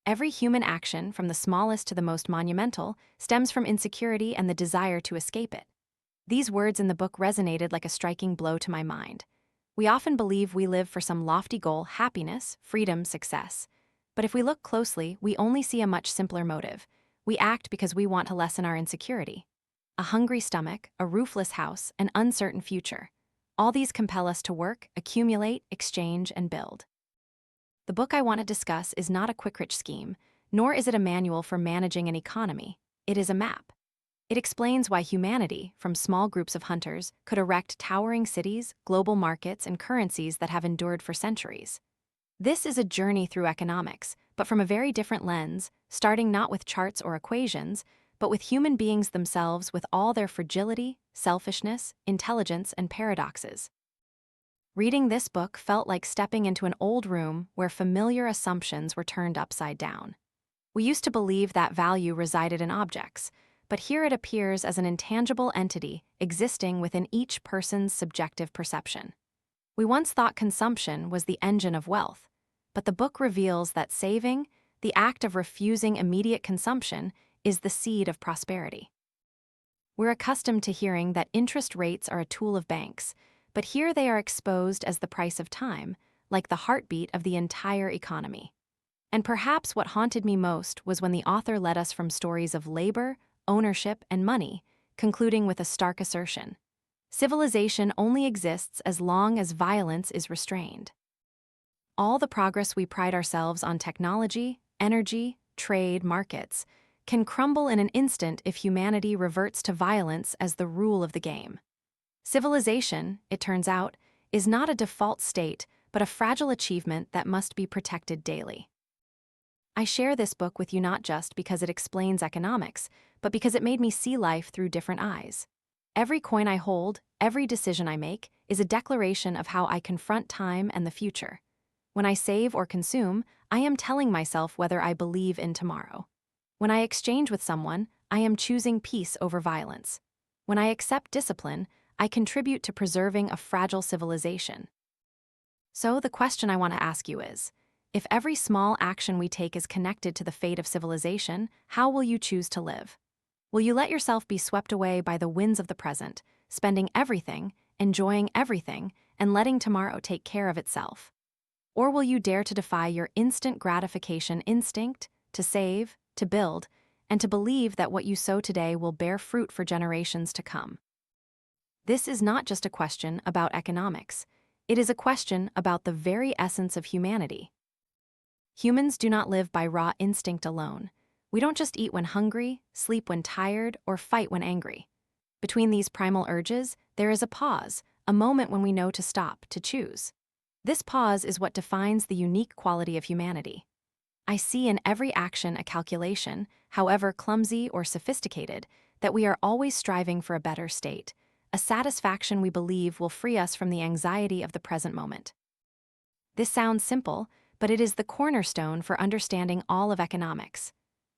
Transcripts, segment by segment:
Every human action, from the smallest to the most monumental, stems from insecurity and the desire to escape it. These words in the book resonated like a striking blow to my mind. We often believe we live for some lofty goal: happiness, freedom, success. But if we look closely, we only see a much simpler motive. We act because we want to lessen our insecurity. A hungry stomach, a roofless house, an uncertain future. All these compel us to work, accumulate, exchange, and build. The book I want to discuss is not a quick-rich scheme, nor is it a manual for managing an economy. It is a map. It explains why humanity, from small groups of hunters, could erect towering cities, global markets, and currencies that have endured for centuries. This is a journey through economics, but from a very different lens, starting not with charts or equations, but with human beings themselves, with all their fragility, selfishness, intelligence, and paradoxes. Reading this book felt like stepping into an old room where familiar assumptions were turned upside down. We used to believe that value resided in objects, but here it appears as an intangible entity existing within each person's subjective perception. We once thought consumption was the engine of wealth, but the book reveals that saving, the act of refusing immediate consumption, is the seed of prosperity. We're accustomed to hearing that interest rates are a tool of banks, but here they are exposed as the price of time, like the heartbeat of the entire economy. And perhaps what haunted me most was when the author led us from stories of labor, ownership, and money, concluding with a stark assertion: civilization only exists as long as violence is restrained. All the progress we pride ourselves on: technology, energy, trade, markets, can crumble in an instant if humanity reverts to violence as the rule of the game. Civilization, it turns out, is not a default state, but a fragile achievement that must be protected daily. I share this book with you not just because it explains economics, but because it made me see life through different eyes. Every coin I hold, every decision I make, is a declaration of how I confront time and the future. When I save or consume, I am telling myself whether I believe in tomorrow. When I exchange with someone, I am choosing peace over violence. When I accept discipline, I contribute to preserving a fragile civilization. So the question I want to ask you is, if every small action we take is connected to the fate of civilization, how will you choose to live? Will you let yourself be swept away by the winds of the present, spending everything, enjoying everything, and letting tomorrow take care of itself? Or will you dare to defy your instant gratification instinct, to save, to build, and to believe that what you sow today will bear fruit for generations to come? This is not just a question about economics. It is a question about the very essence of humanity. Humans do not live by raw instinct alone. We don't just eat when hungry, sleep when tired, or fight when angry. Between these primal urges, there is a pause, a moment when we know to stop, to choose. This pause is what defines the unique quality of humanity. I see in every action a calculation, however clumsy or sophisticated, that we are always striving for a better state, a satisfaction we believe will free us from the anxiety of the present moment. This sounds simple, but it is the cornerstone for understanding all of economics.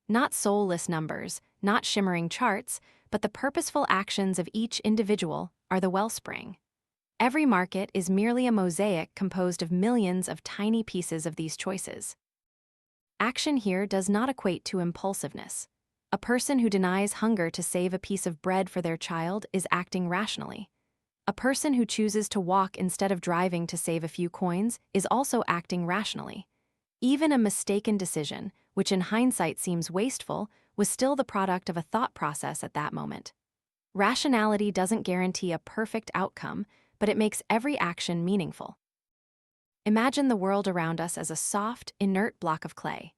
Not soulless numbers, not shimmering charts, but the purposeful actions of each individual are the wellspring. Every market is merely a mosaic composed of millions of tiny pieces of these choices. Action here does not equate to impulsiveness. A person who denies hunger to save a piece of bread for their child is acting rationally. A person who chooses to walk instead of driving to save a few coins is also acting rationally. Even a mistaken decision, which in hindsight seems wasteful, was still the product of a thought process at that moment. Rationality doesn't guarantee a perfect outcome, but it makes every action meaningful. Imagine the world around us as a soft, inert block of clay.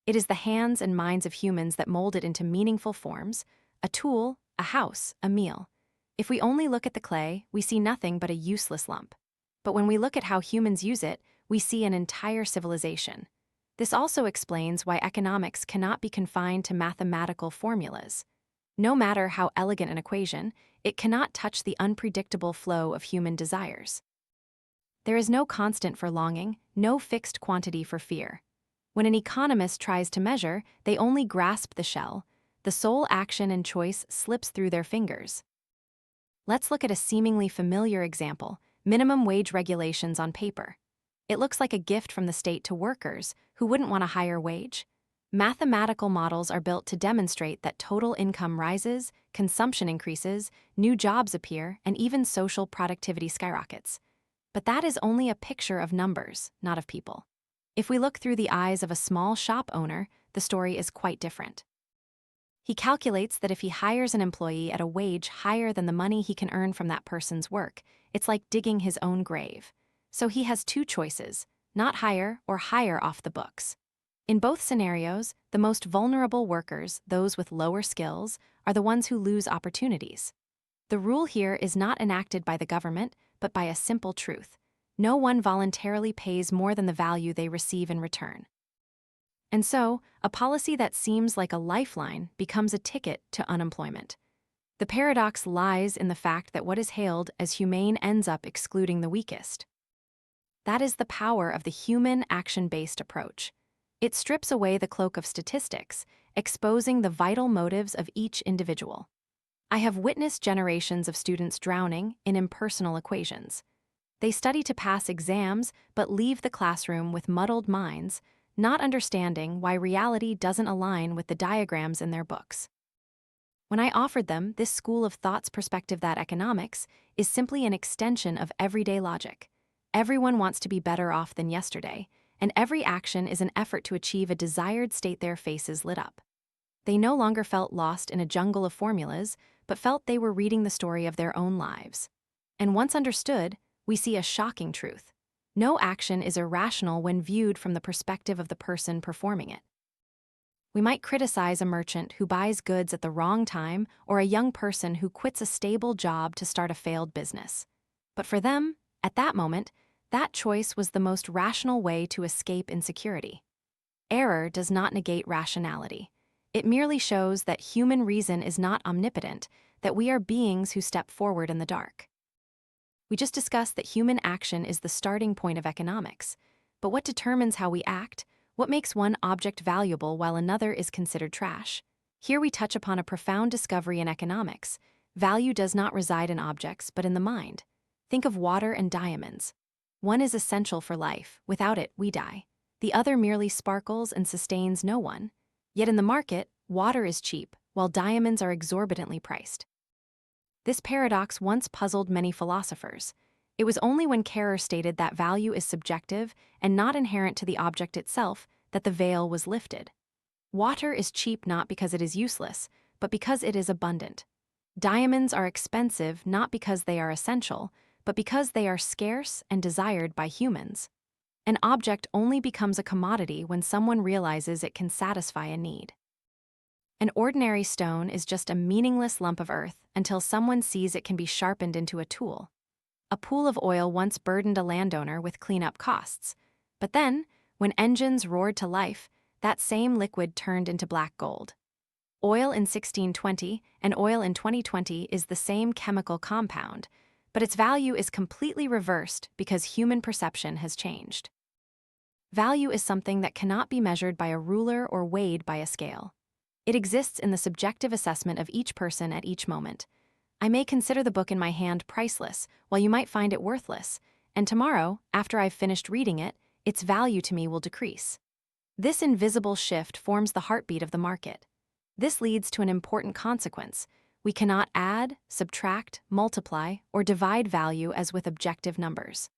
It is the hands and minds of humans that mold it into meaningful forms: a tool, a house, a meal. If we only look at the clay, we see nothing but a useless lump. But when we look at how humans use it, we see an entire civilization. This also explains why economics cannot be confined to mathematical formulas. No matter how elegant an equation, it cannot touch the unpredictable flow of human desires. There is no constant for longing, no fixed quantity for fear. When an economist tries to measure, they only grasp the shell. The sole action and choice slips through their fingers. Let's look at a seemingly familiar example: minimum wage regulations on paper. It looks like a gift from the state to workers who wouldn't want a higher wage. Mathematical models are built to demonstrate that total income rises, consumption increases, new jobs appear, and even social productivity skyrockets. But that is only a picture of numbers, not of people. If we look through the eyes of a small shop owner, the story is quite different. He calculates that if he hires an employee at a wage higher than the money he can earn from that person's work, it's like digging his own grave. So he has two choices: not hire or hire off the books. In both scenarios, the most vulnerable workers, those with lower skills, are the ones who lose opportunities. The rule here is not enacted by the government, but by a simple truth: no one voluntarily pays more than the value they receive in return. And so, a policy that seems like a lifeline becomes a ticket to unemployment. The paradox lies in the fact that what is hailed as humane ends up excluding the weakest. That is the power of the human action-based approach. It strips away the cloak of statistics, exposing the vital motives of each individual. I have witnessed generations of students drowning in impersonal equations. They study to pass exams but leave the classroom with muddled minds, not understanding why reality doesn't align with the diagrams in their books. When I offered them this school of thought's perspective that economics is simply an extension of everyday logic. Everyone wants to be better off than yesterday, and every action is an effort to achieve a desired state, their faces lit up. They no longer felt lost in a jungle of formulas, but felt they were reading the story of their own lives. And once understood, we see a shocking truth: no action is irrational when viewed from the perspective of the person performing it. We might criticize a merchant who buys goods at the wrong time or a young person who quits a stable job to start a failed business. But for them, at that moment, that choice was the most rational way to escape insecurity. Error does not negate rationality. It merely shows that human reason is not omnipotent, that we are beings who step forward in the dark. We just discussed that human action is the starting point of economics. But what determines how we act? What makes one object valuable while another is considered trash? Here we touch upon a profound discovery in economics. Value does not reside in objects, but in the mind. Think of water and diamonds. One is essential for life. Without it, we die. The other merely sparkles and sustains no one. Yet in the market, water is cheap, while diamonds are exorbitantly priced. This paradox once puzzled many philosophers. It was only when Kerr stated that value is subjective and not inherent to the object itself that the veil was lifted. Water is cheap not because it is useless, but because it is abundant. Diamonds are expensive not because they are essential, but because they are scarce and desired by humans. An object only becomes a commodity when someone realizes it can satisfy a need. An ordinary stone is just a meaningless lump of earth until someone sees it can be sharpened into a tool. A pool of oil once burdened a landowner with cleanup costs. But then, when engines roared to life, that same liquid turned into black gold. Oil in 1620 and oil in 2020 is the same chemical compound, but its value is completely reversed because human perception has changed. Value is something that cannot be measured by a ruler or weighed by a scale. It exists in the subjective assessment of each person at each moment. I may consider the book in my hand priceless, while you might find it worthless, and tomorrow, after I've finished reading it, its value to me will decrease. This invisible shift forms the heartbeat of the market. This leads to an important consequence. We cannot add, subtract, multiply, or divide value as with objective numbers.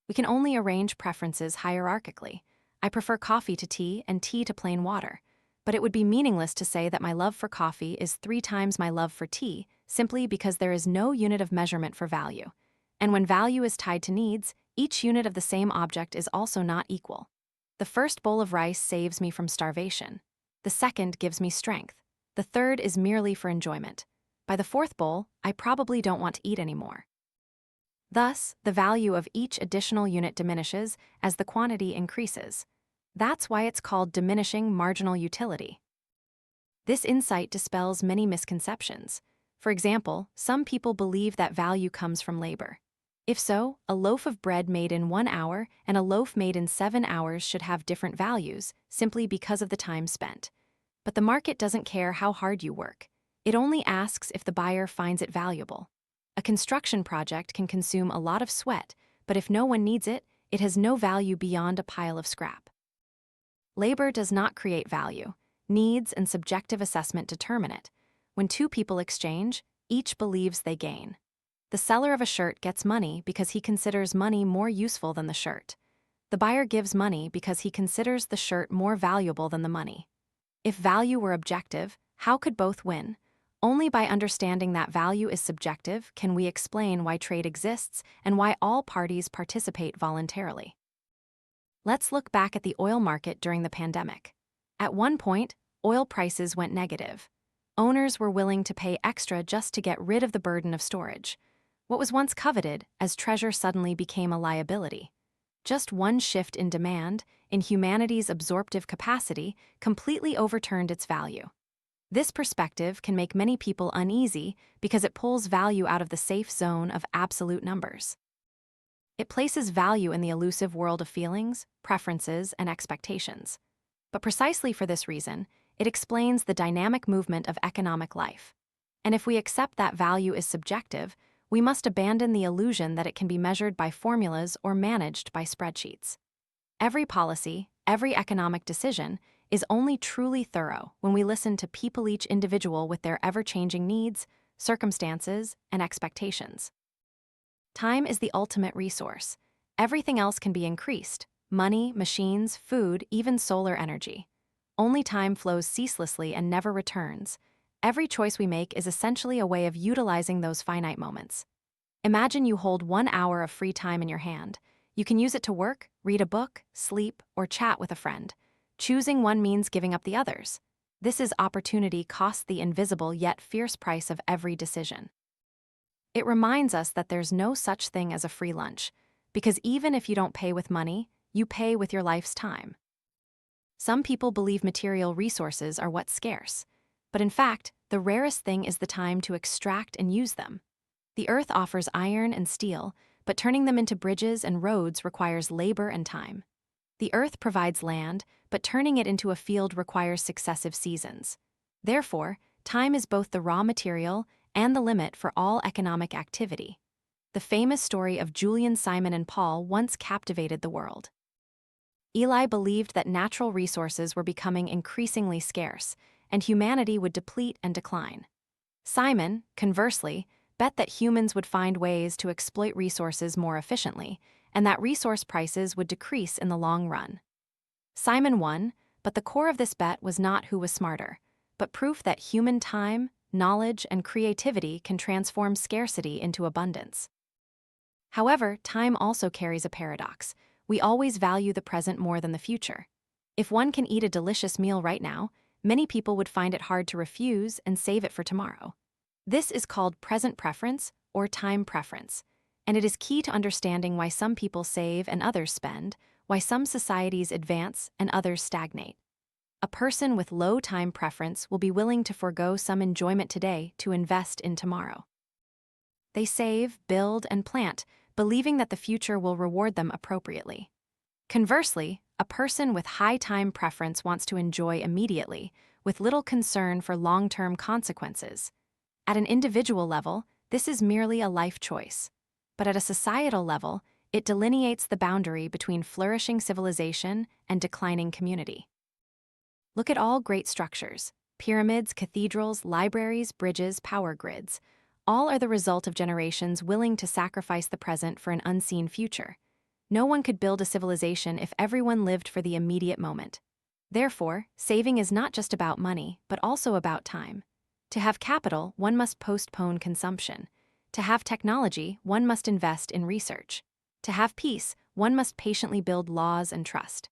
We can only arrange preferences hierarchically. I prefer coffee to tea and tea to plain water. But it would be meaningless to say that my love for coffee is 3 times my love for tea, simply because there is no unit of measurement for value. And when value is tied to needs, each unit of the same object is also not equal. The first bowl of rice saves me from starvation. The second gives me strength. The third is merely for enjoyment. By the fourth bowl, I probably don't want to eat anymore. Thus, the value of each additional unit diminishes as the quantity increases. That's why it's called diminishing marginal utility. This insight dispels many misconceptions. For example, some people believe that value comes from labor. If so, a loaf of bread made in 1 hour and a loaf made in 7 hours should have different values, simply because of the time spent. But the market doesn't care how hard you work. It only asks if the buyer finds it valuable. A construction project can consume a lot of sweat, but if no one needs it, it has no value beyond a pile of scrap. Labor does not create value. Needs and subjective assessment determine it. When two people exchange, each believes they gain. The seller of a shirt gets money because he considers money more useful than the shirt. The buyer gives money because he considers the shirt more valuable than the money. If value were objective, how could both win? Only by understanding that value is subjective can we explain why trade exists and why all parties participate voluntarily. Let's look back at the oil market during the pandemic. At one point, oil prices went negative. Owners were willing to pay extra just to get rid of the burden of storage. What was once coveted as treasure suddenly became a liability. Just one shift in demand, in humanity's absorptive capacity, completely overturned its value. This perspective can make many people uneasy because it pulls value out of the safe zone of absolute numbers. It places value in the elusive world of feelings, preferences, and expectations. But precisely for this reason, it explains the dynamic movement of economic life. And if we accept that value is subjective, we must abandon the illusion that it can be measured by formulas or managed by spreadsheets. Every policy, every economic decision, is only truly thorough when we listen to people, each individual with their ever-changing needs, circumstances, and expectations. Time is the ultimate resource. Everything else can be increased: money, machines, food, even solar energy. Only time flows ceaselessly and never returns. Every choice we make is essentially a way of utilizing those finite moments. Imagine you hold 1 hour of free time in your hand. You can use it to work, read a book, sleep, or chat with a friend. Choosing one means giving up the others. This is opportunity cost, the invisible yet fierce price of every decision. It reminds us that there's no such thing as a free lunch, because even if you don't pay with money, you pay with your life's time. Some people believe material resources are what's scarce, but in fact, the rarest thing is the time to extract and use them. The earth offers iron and steel, but turning them into bridges and roads requires labor and time. The earth provides land, but turning it into a field requires successive seasons. Therefore, time is both the raw material and the limit for all economic activity. The famous story of Julian, Simon, and Paul once captivated the world. Eli believed that natural resources were becoming increasingly scarce, and humanity would deplete and decline. Simon, conversely, bet that humans would find ways to exploit resources more efficiently, and that resource prices would decrease in the long run. Simon won, but the core of this bet was not who was smarter, but proof that human time, knowledge, and creativity can transform scarcity into abundance. However, time also carries a paradox. We always value the present more than the future. If one can eat a delicious meal right now, many people would find it hard to refuse and save it for tomorrow. This is called present preference or time preference, and it is key to understanding why some people save and others spend, why some societies advance and others stagnate. A person with low time preference will be willing to forego some enjoyment today to invest in tomorrow. They save, build, and plant, believing that the future will reward them appropriately. Conversely, a person with high time preference wants to enjoy immediately, with little concern for long-term consequences. At an individual level, this is merely a life choice. But at a societal level, it delineates the boundary between flourishing civilization and declining community. Look at all great structures: pyramids, cathedrals, libraries, bridges, power grids. All are the result of generations willing to sacrifice the present for an unseen future. No one could build a civilization if everyone lived for the immediate moment. Therefore, saving is not just about money, but also about time. To have capital, one must postpone consumption. To have technology, one must invest in research. To have peace, one must patiently build laws and trust.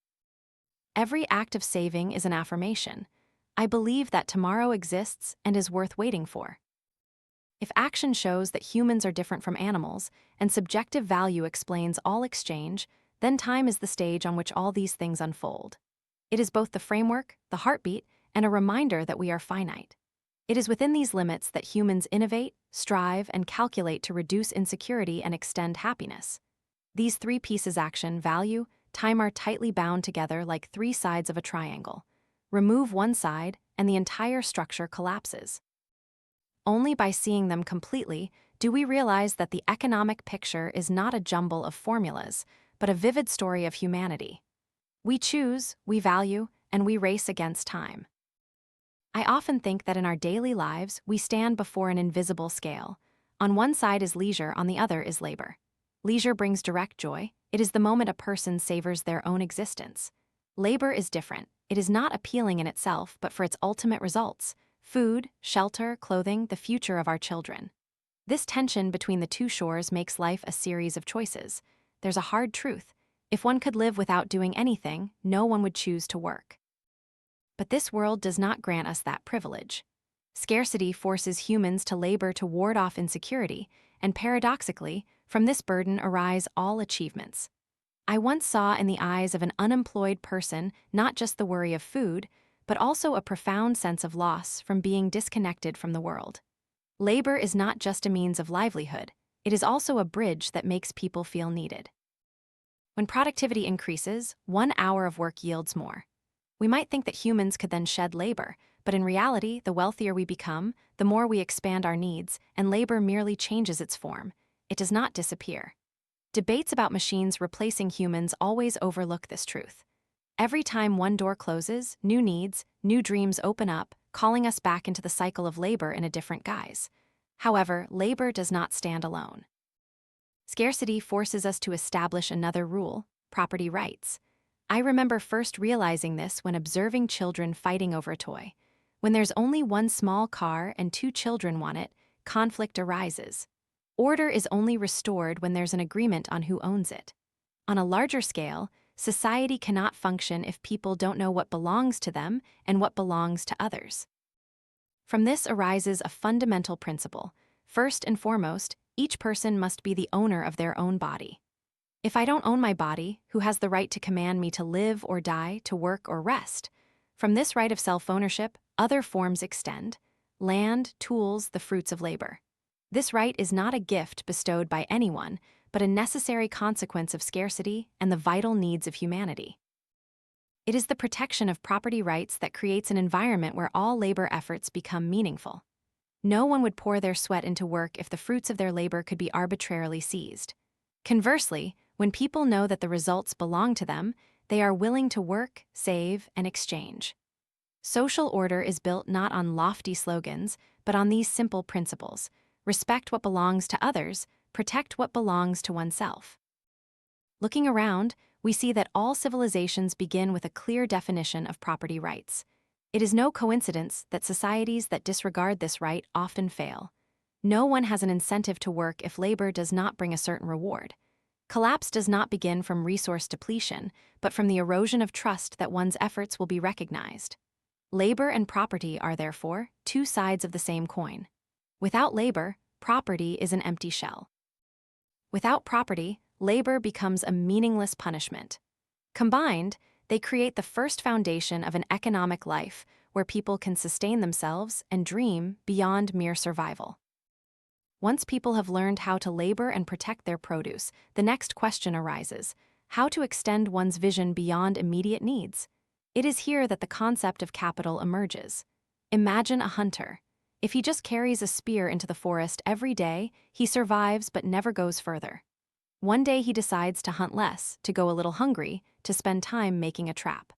Every act of saving is an affirmation. I believe that tomorrow exists and is worth waiting for. If action shows that humans are different from animals, and subjective value explains all exchange, then time is the stage on which all these things unfold. It is both the framework, the heartbeat, and a reminder that we are finite. It is within these limits that humans innovate, strive, and calculate to reduce insecurity and extend happiness. These three pieces: action, value, time are tightly bound together like three sides of a triangle. Remove one side, and the entire structure collapses. Only by seeing them completely do we realize that the economic picture is not a jumble of formulas, but a vivid story of humanity. We choose, we value, and we race against time. I often think that in our daily lives, we stand before an invisible scale. On one side is leisure, on the other is labor. Leisure brings direct joy. It is the moment a person savors their own existence. Labor is different. It is not appealing in itself, but for its ultimate results: food, shelter, clothing, the future of our children. This tension between the two shores makes life a series of choices. There's a hard truth. If one could live without doing anything, no one would choose to work. But this world does not grant us that privilege. Scarcity forces humans to labor to ward off insecurity, and paradoxically, from this burden arise all achievements. I once saw in the eyes of an unemployed person not just the worry of food, but also a profound sense of loss from being disconnected from the world. Labor is not just a means of livelihood, it is also a bridge that makes people feel needed. When productivity increases, 1 hour of work yields more. We might think that humans could then shed labor, but in reality, the wealthier we become, the more we expand our needs, and labor merely changes its form. It does not disappear. Debates about machines replacing humans always overlook this truth. Every time one door closes, new needs, new dreams open up, calling us back into the cycle of labor in a different guise. However, labor does not stand alone. Scarcity forces us to establish another rule: property rights. I remember first realizing this when observing children fighting over a toy. When there's only one small car and 2 children want it, conflict arises. Order is only restored when there's an agreement on who owns it. On a larger scale, society cannot function if people don't know what belongs to them and what belongs to others. From this arises a fundamental principle. First and foremost, each person must be the owner of their own body. If I don't own my body, who has the right to command me to live or die, to work or rest? From this right of self-ownership, other forms extend: land, tools, the fruits of labor. This right is not a gift bestowed by anyone, but a necessary consequence of scarcity and the vital needs of humanity. It is the protection of property rights that creates an environment where all labor efforts become meaningful. No one would pour their sweat into work if the fruits of their labor could be arbitrarily seized. Conversely, when people know that the results belong to them, they are willing to work, save, and exchange. Social order is built not on lofty slogans, but on these simple principles: respect what belongs to others, protect what belongs to oneself. Looking around, we see that all civilizations begin with a clear definition of property rights. It is no coincidence that societies that disregard this right often fail. No one has an incentive to work if labor does not bring a certain reward. Collapse does not begin from resource depletion, but from the erosion of trust that one's efforts will be recognized. Labor and property are, therefore, 2 sides of the same coin. Without labor, property is an empty shell. Without property, labor becomes a meaningless punishment. Combined, they create the first foundation of an economic life where people can sustain themselves and dream beyond mere survival. Once people have learned how to labor and protect their produce, the next question arises: how to extend one's vision beyond immediate needs? It is here that the concept of capital emerges. Imagine a hunter. If he just carries a spear into the forest every day, he survives but never goes further. One day he decides to hunt less, to go a little hungry, to spend time making a trap.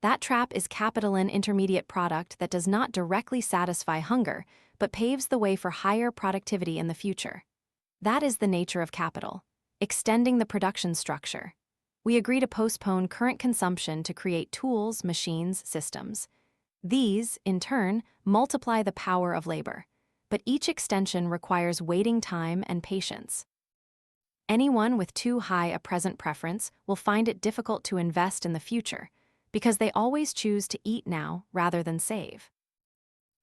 That trap is capital, an intermediate product that does not directly satisfy hunger, but paves the way for higher productivity in the future. That is the nature of capital: extending the production structure. We agree to postpone current consumption to create tools, machines, systems. These, in turn, multiply the power of labor. But each extension requires waiting time and patience. Anyone with too high a present preference will find it difficult to invest in the future, because they always choose to eat now rather than save.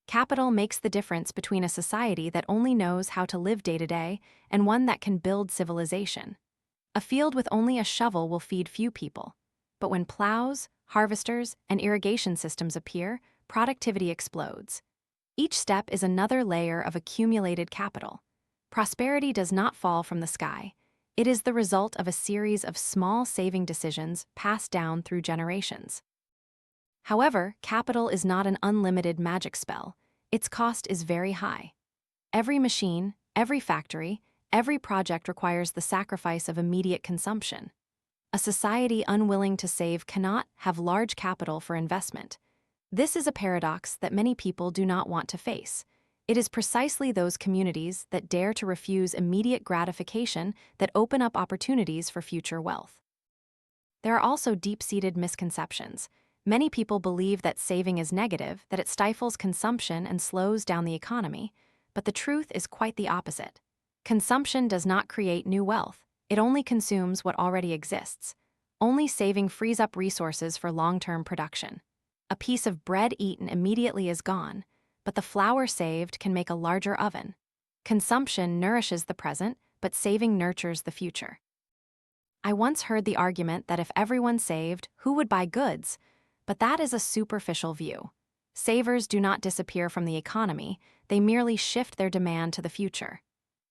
Capital makes the difference between a society that only knows how to live day to day and one that can build civilization. A field with only a shovel will feed few people, but when plows, harvesters, and irrigation systems appear, productivity explodes. Each step is another layer of accumulated capital. Prosperity does not fall from the sky. It is the result of a series of small saving decisions passed down through generations. However, capital is not an unlimited magic spell. Its cost is very high. Every machine, every factory, every project requires the sacrifice of immediate consumption. A society unwilling to save cannot have large capital for investment. This is a paradox that many people do not want to face. It is precisely those communities that dare to refuse immediate gratification that open up opportunities for future wealth. There are also deep-seated misconceptions. Many people believe that saving is negative, that it stifles consumption and slows down the economy, but the truth is quite the opposite. Consumption does not create new wealth. It only consumes what already exists. Only saving frees up resources for long-term production. A piece of bread eaten immediately is gone, but the flour saved can make a larger oven. Consumption nourishes the present, but saving nurtures the future. I once heard the argument that if everyone saved, who would buy goods? But that is a superficial view. Savers do not disappear from the economy, they merely shift their demand to the future.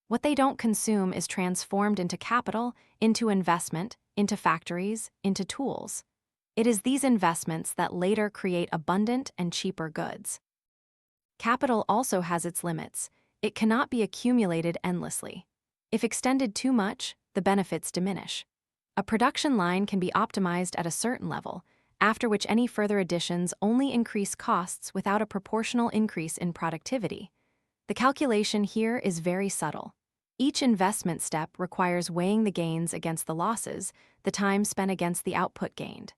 What they don't consume is transformed into capital, into investment, into factories, into tools. It is these investments that later create abundant and cheaper goods. Capital also has its limits. It cannot be accumulated endlessly. If extended too much, the benefits diminish. A production line can be optimized at a certain level, after which any further additions only increase costs without a proportional increase in productivity. The calculation here is very subtle. Each investment step requires weighing the gains against the losses, the time spent against the output gained.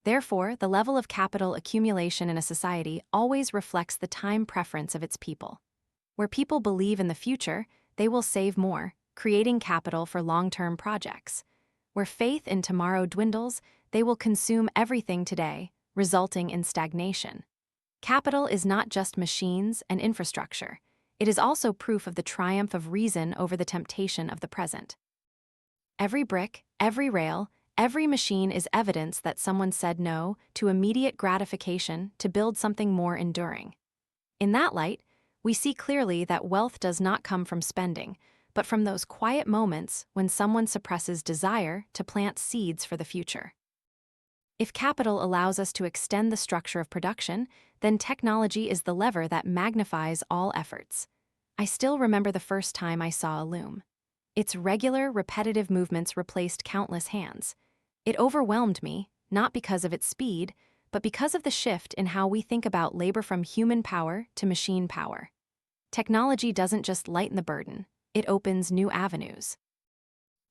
Therefore, the level of capital accumulation in a society always reflects the time preference of its people. Where people believe in the future, they will save more, creating capital for long-term projects. Where faith in tomorrow dwindles, they will consume everything today, resulting in stagnation. Capital is not just machines and infrastructure. It is also proof of the triumph of reason over the temptation of the present. Every brick, every rail, every machine is evidence that someone said no to immediate gratification to build something more enduring. In that light, we see clearly that wealth does not come from spending, but from those quiet moments when someone suppresses desire to plant seeds for the future. If capital allows us to extend the structure of production, then technology is the lever that magnifies all efforts. I still remember the first time I saw a loom. Its regular, repetitive movements replaced countless hands. It overwhelmed me, not because of its speed, but because of the shift in how we think about labor from human power to machine power. Technology doesn't just lighten the burden, it opens new avenues.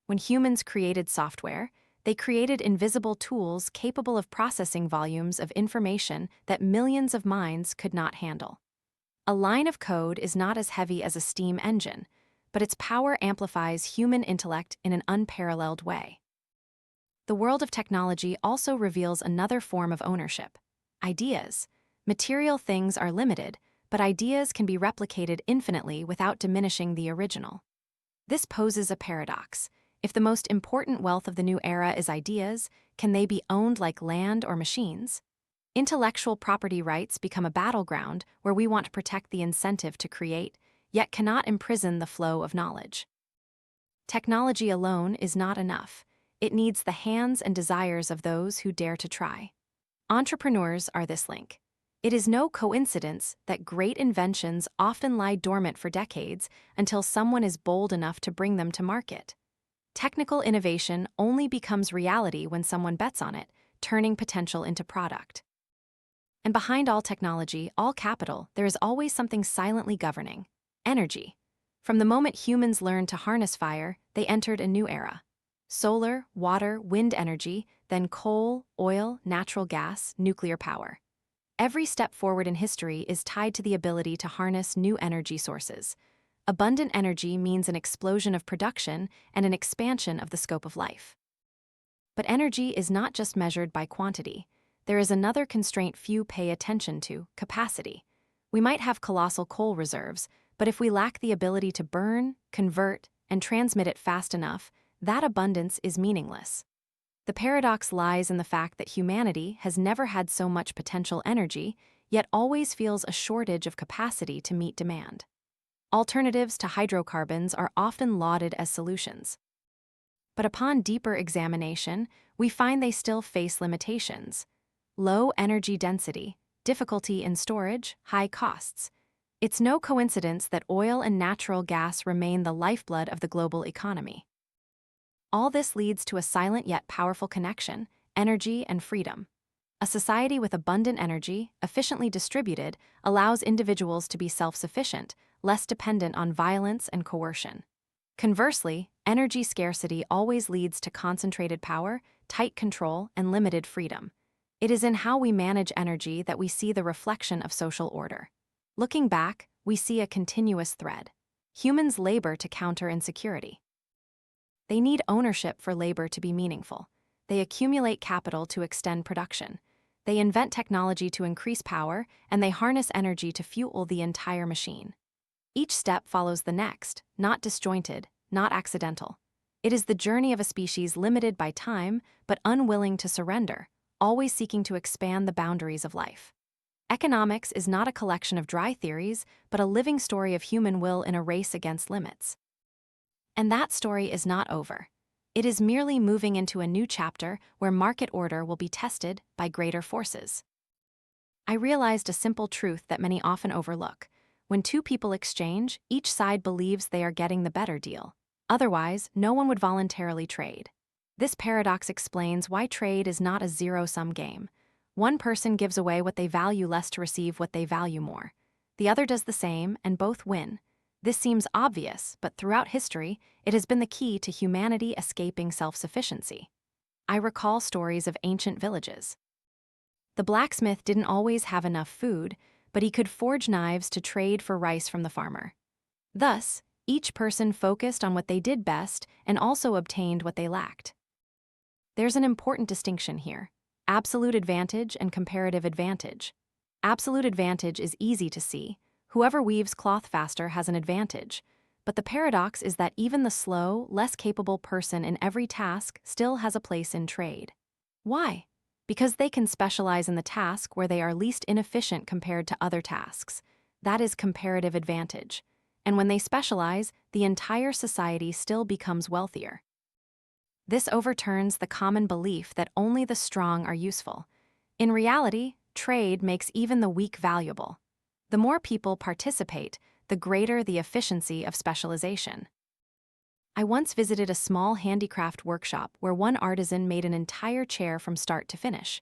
When humans created software, they created invisible tools capable of processing volumes of information that millions of minds could not handle. A line of code is not as heavy as a steam engine, but its power amplifies human intellect in an unparalleled way. The world of technology also reveals another form of ownership: ideas. Material things are limited, but ideas can be replicated infinitely without diminishing the original. This poses a paradox. If the most important wealth of the new era is ideas, can they be owned like land or machines? Intellectual property rights become a battleground where we want to protect the incentive to create, yet cannot imprison the flow of knowledge. Technology alone is not enough. It needs the hands and desires of those who dare to try. Entrepreneurs are this link. It is no coincidence that great inventions often lie dormant for decades until someone is bold enough to bring them to market. Technical innovation only becomes reality when someone bets on it, turning potential into product. And behind all technology, all capital, there is always something silently governing: energy. From the moment humans learned to harness fire, they entered a new era. Solar, water, wind energy, then coal, oil, natural gas, nuclear power. Every step forward in history is tied to the ability to harness new energy sources. Abundant energy means an explosion of production and an expansion of the scope of life. But energy is not just measured by quantity. There is another constraint few pay attention to: capacity. We might have colossal coal reserves, but if we lack the ability to burn, convert, and transmit it fast enough, that abundance is meaningless. The paradox lies in the fact that humanity has never had so much potential energy, yet always feels a shortage of capacity to meet demand. Alternatives to hydrocarbons are often lauded as solutions. But upon deeper examination, we find they still face limitations: low energy density, difficulty in storage, high costs. It's no coincidence that oil and natural gas remain the lifeblood of the global economy. All this leads to a silent yet powerful connection: energy and freedom. A society with abundant energy, efficiently distributed, allows individuals to be self-sufficient, less dependent on violence and coercion. Conversely, energy scarcity always leads to concentrated power, tight control, and limited freedom. It is in how we manage energy that we see the reflection of social order. Looking back, we see a continuous thread. Humans labor to counter insecurity. They need ownership for labor to be meaningful. They accumulate capital to extend production. They invent technology to increase power, and they harness energy to fuel the entire machine. Each step follows the next, not disjointed, not accidental. It is the journey of a species limited by time, but unwilling to surrender, always seeking to expand the boundaries of life. Economics is not a collection of dry theories, but a living story of human will in a race against limits. And that story is not over. It is merely moving into a new chapter where market order will be tested by greater forces. I realized a simple truth that many often overlook. When two people exchange, each side believes they are getting the better deal. Otherwise, no one would voluntarily trade. This paradox explains why trade is not a zero-sum game. One person gives away what they value less to receive what they value more. The other does the same, and both win. This seems obvious, but throughout history, it has been the key to humanity escaping self-sufficiency. I recall stories of ancient villages. The blacksmith didn't always have enough food, but he could forge knives to trade for rice from the farmer. Thus, each person focused on what they did best and also obtained what they lacked. There's an important distinction here: absolute advantage and comparative advantage. Absolute advantage is easy to see. Whoever weaves cloth faster has an advantage. But the paradox is that even the slow, less capable person in every task still has a place in trade. Why? Because they can specialize in the task where they are least inefficient compared to other tasks. That is comparative advantage. And when they specialize, the entire society still becomes wealthier. This overturns the common belief that only the strong are useful. In reality, trade makes even the weak valuable. The more people participate, the greater the efficiency of specialization. I once visited a small handicraft workshop where one artisan made an entire chair from start to finish.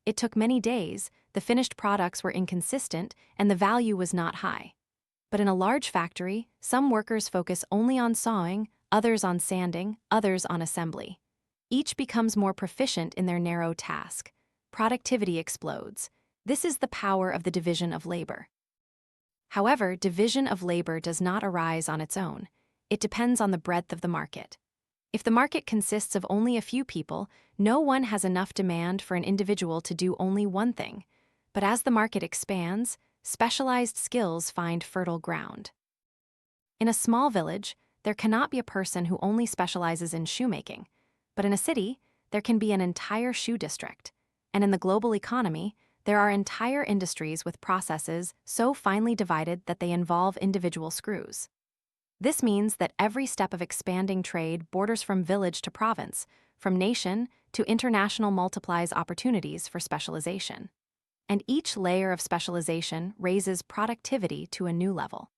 It took many days, the finished products were inconsistent, and the value was not high. But in a large factory, some workers focus only on sawing, others on sanding, others on assembly. Each becomes more proficient in their narrow task. Productivity explodes. This is the power of the division of labor. However, division of labor does not arise on its own. It depends on the breadth of the market. If the market consists of only a few people, no one has enough demand for an individual to do only one thing. But as the market expands, specialized skills find fertile ground. In a small village, there cannot be a person who only specializes in shoemaking. But in a city, there can be an entire shoe district. And in the global economy, there are entire industries with processes so finely divided that they involve individual screws. This means that every step of expanding trade borders from village to province, from nation to international, multiplies opportunities for specialization. And each layer of specialization raises productivity to a new level.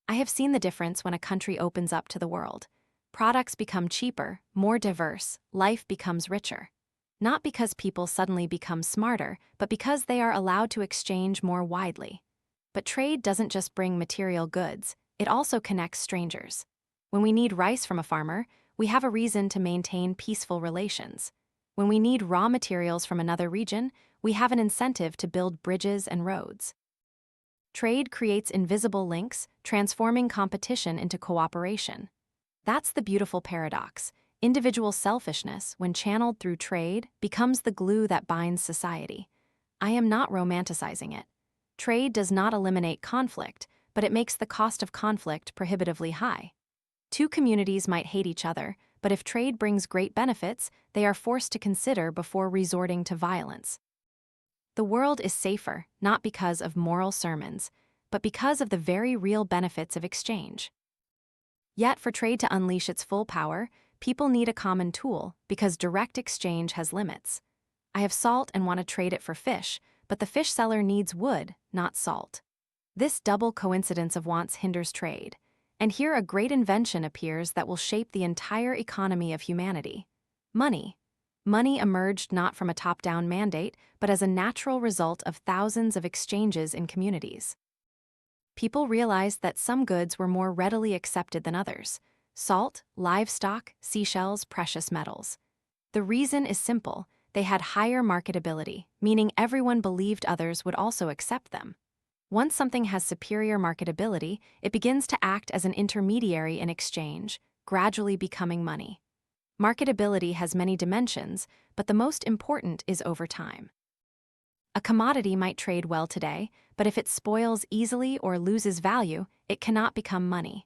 I have seen the difference when a country opens up to the world. Products become cheaper, more diverse, life becomes richer. Not because people suddenly become smarter, but because they are allowed to exchange more widely. But trade doesn't just bring material goods, it also connects strangers. When we need rice from a farmer, we have a reason to maintain peaceful relations. When we need raw materials from another region, we have an incentive to build bridges and roads. Trade creates invisible links, transforming competition into cooperation. That's the beautiful paradox. Individual selfishness, when channeled through trade, becomes the glue that binds society. I am not romanticizing it. Trade does not eliminate conflict, but it makes the cost of conflict prohibitively high. Two communities might hate each other, but if trade brings great benefits, they are forced to consider before resorting to violence. The world is safer, not because of moral sermons, but because of the very real benefits of exchange. Yet, for trade to unleash its full power, people need a common tool, because direct exchange has limits. I have salt and want to trade it for fish, but the fish seller needs wood, not salt. This double coincidence of wants hinders trade. And here a great invention appears that will shape the entire economy of humanity. Money. Money emerged not from a top-down mandate, but as a natural result of thousands of exchanges in communities. People realized that some goods were more readily accepted than others: salt, livestock, seashells, precious metals. The reason is simple: they had higher marketability, meaning everyone believed others would also accept them. Once something has superior marketability, it begins to act as an intermediary in exchange, gradually becoming money. Marketability has many dimensions, but the most important is over time. A commodity might trade well today, but if it spoils easily or loses value, it cannot become money.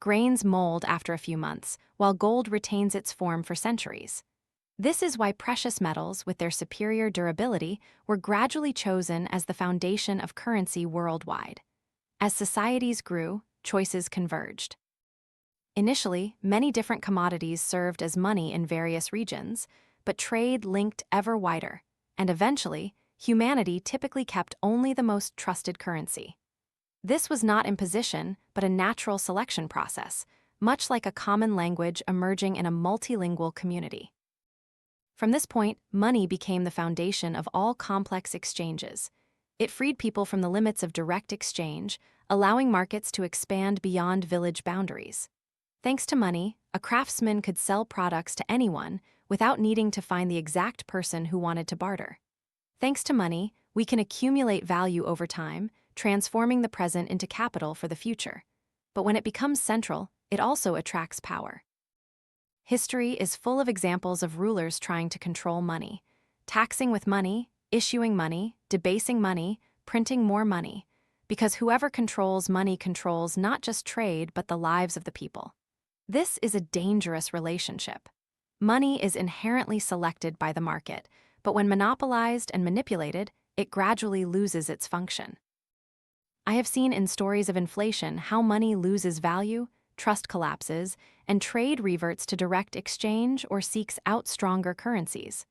Grains mold after a few months, while gold retains its form for centuries. This is why precious metals, with their superior durability, were gradually chosen as the foundation of currency worldwide. As societies grew, choices converged. Initially, many different commodities served as money in various regions, but trade linked ever wider, and eventually, humanity typically kept only the most trusted currency. This was not imposition, but a natural selection process, much like a common language emerging in a multilingual community. From this point, money became the foundation of all complex exchanges. It freed people from the limits of direct exchange, allowing markets to expand beyond village boundaries. Thanks to money, a craftsman could sell products to anyone without needing to find the exact person who wanted to barter. Thanks to money, we can accumulate value over time, transforming the present into capital for the future. But when it becomes central, it also attracts power. History is full of examples of rulers trying to control money, taxing with money, issuing money, debasing money, printing more money, because whoever controls money controls not just trade but the lives of the people. This is a dangerous relationship. Money is inherently selected by the market, but when monopolized and manipulated, it gradually loses its function. I have seen in stories of inflation how money loses value, trust collapses, and trade reverts to direct exchange or seeks out stronger currencies.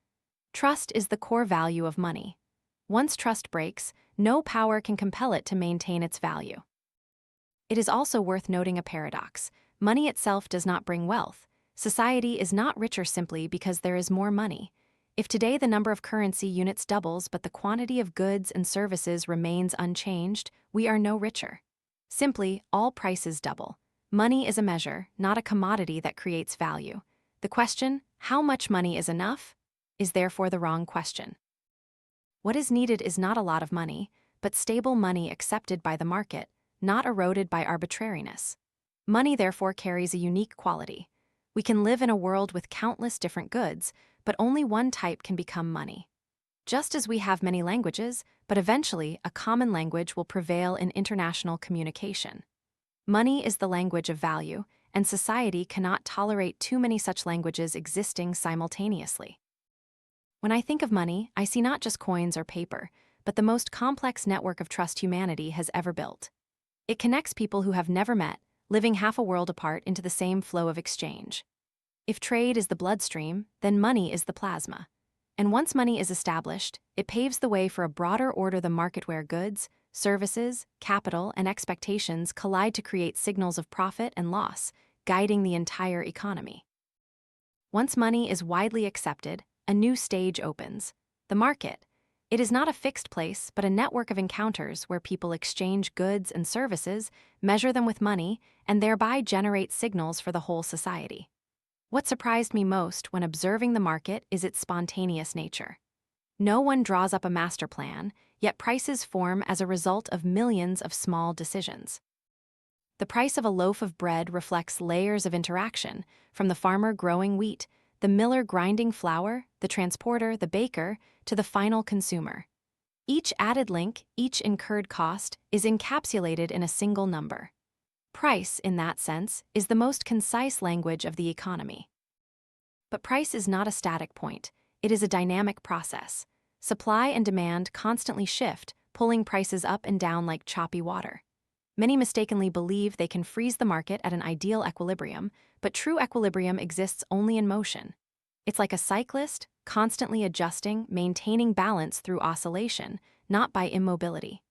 Trust is the core value of money. Once trust breaks, no power can compel it to maintain its value. It is also worth noting a paradox. Money itself does not bring wealth. Society is not richer simply because there is more money. If today the number of currency units doubles but the quantity of goods and services remains unchanged, we are no richer. Simply, all prices double. Money is a measure, not a commodity that creates value. The question, how much money is enough, is therefore the wrong question. What is needed is not a lot of money, but stable money accepted by the market, not eroded by arbitrariness. Money therefore carries a unique quality. We can live in a world with countless different goods, but only one type can become money. Just as we have many languages, but eventually a common language will prevail in international communication. Money is the language of value, and society cannot tolerate too many such languages existing simultaneously. When I think of money, I see not just coins or paper, but the most complex network of trust humanity has ever built. It connects people who have never met, living half a world apart, into the same flow of exchange. If trade is the bloodstream, then money is the plasma. And once money is established, it paves the way for a broader order: the market where goods, services, capital, and expectations collide to create signals of profit and loss, guiding the entire economy. Once money is widely accepted, a new stage opens: the market. It is not a fixed place, but a network of encounters where people exchange goods and services, measure them with money, and thereby generate signals for the whole society. What surprised me most when observing the market is its spontaneous nature. No one draws up a master plan, yet prices form as a result of millions of small decisions. The price of a loaf of bread reflects layers of interaction, from the farmer growing wheat, the miller grinding flour, the transporter, the baker, to the final consumer. Each added link, each incurred cost, is encapsulated in a single number. Price, in that sense, is the most concise language of the economy. But price is not a static point. It is a dynamic process. Supply and demand constantly shift, pulling prices up and down like choppy water. Many mistakenly believe they can freeze the market at an ideal equilibrium, but true equilibrium exists only in motion. It's like a cyclist, constantly adjusting, maintaining balance through oscillation, not by immobility.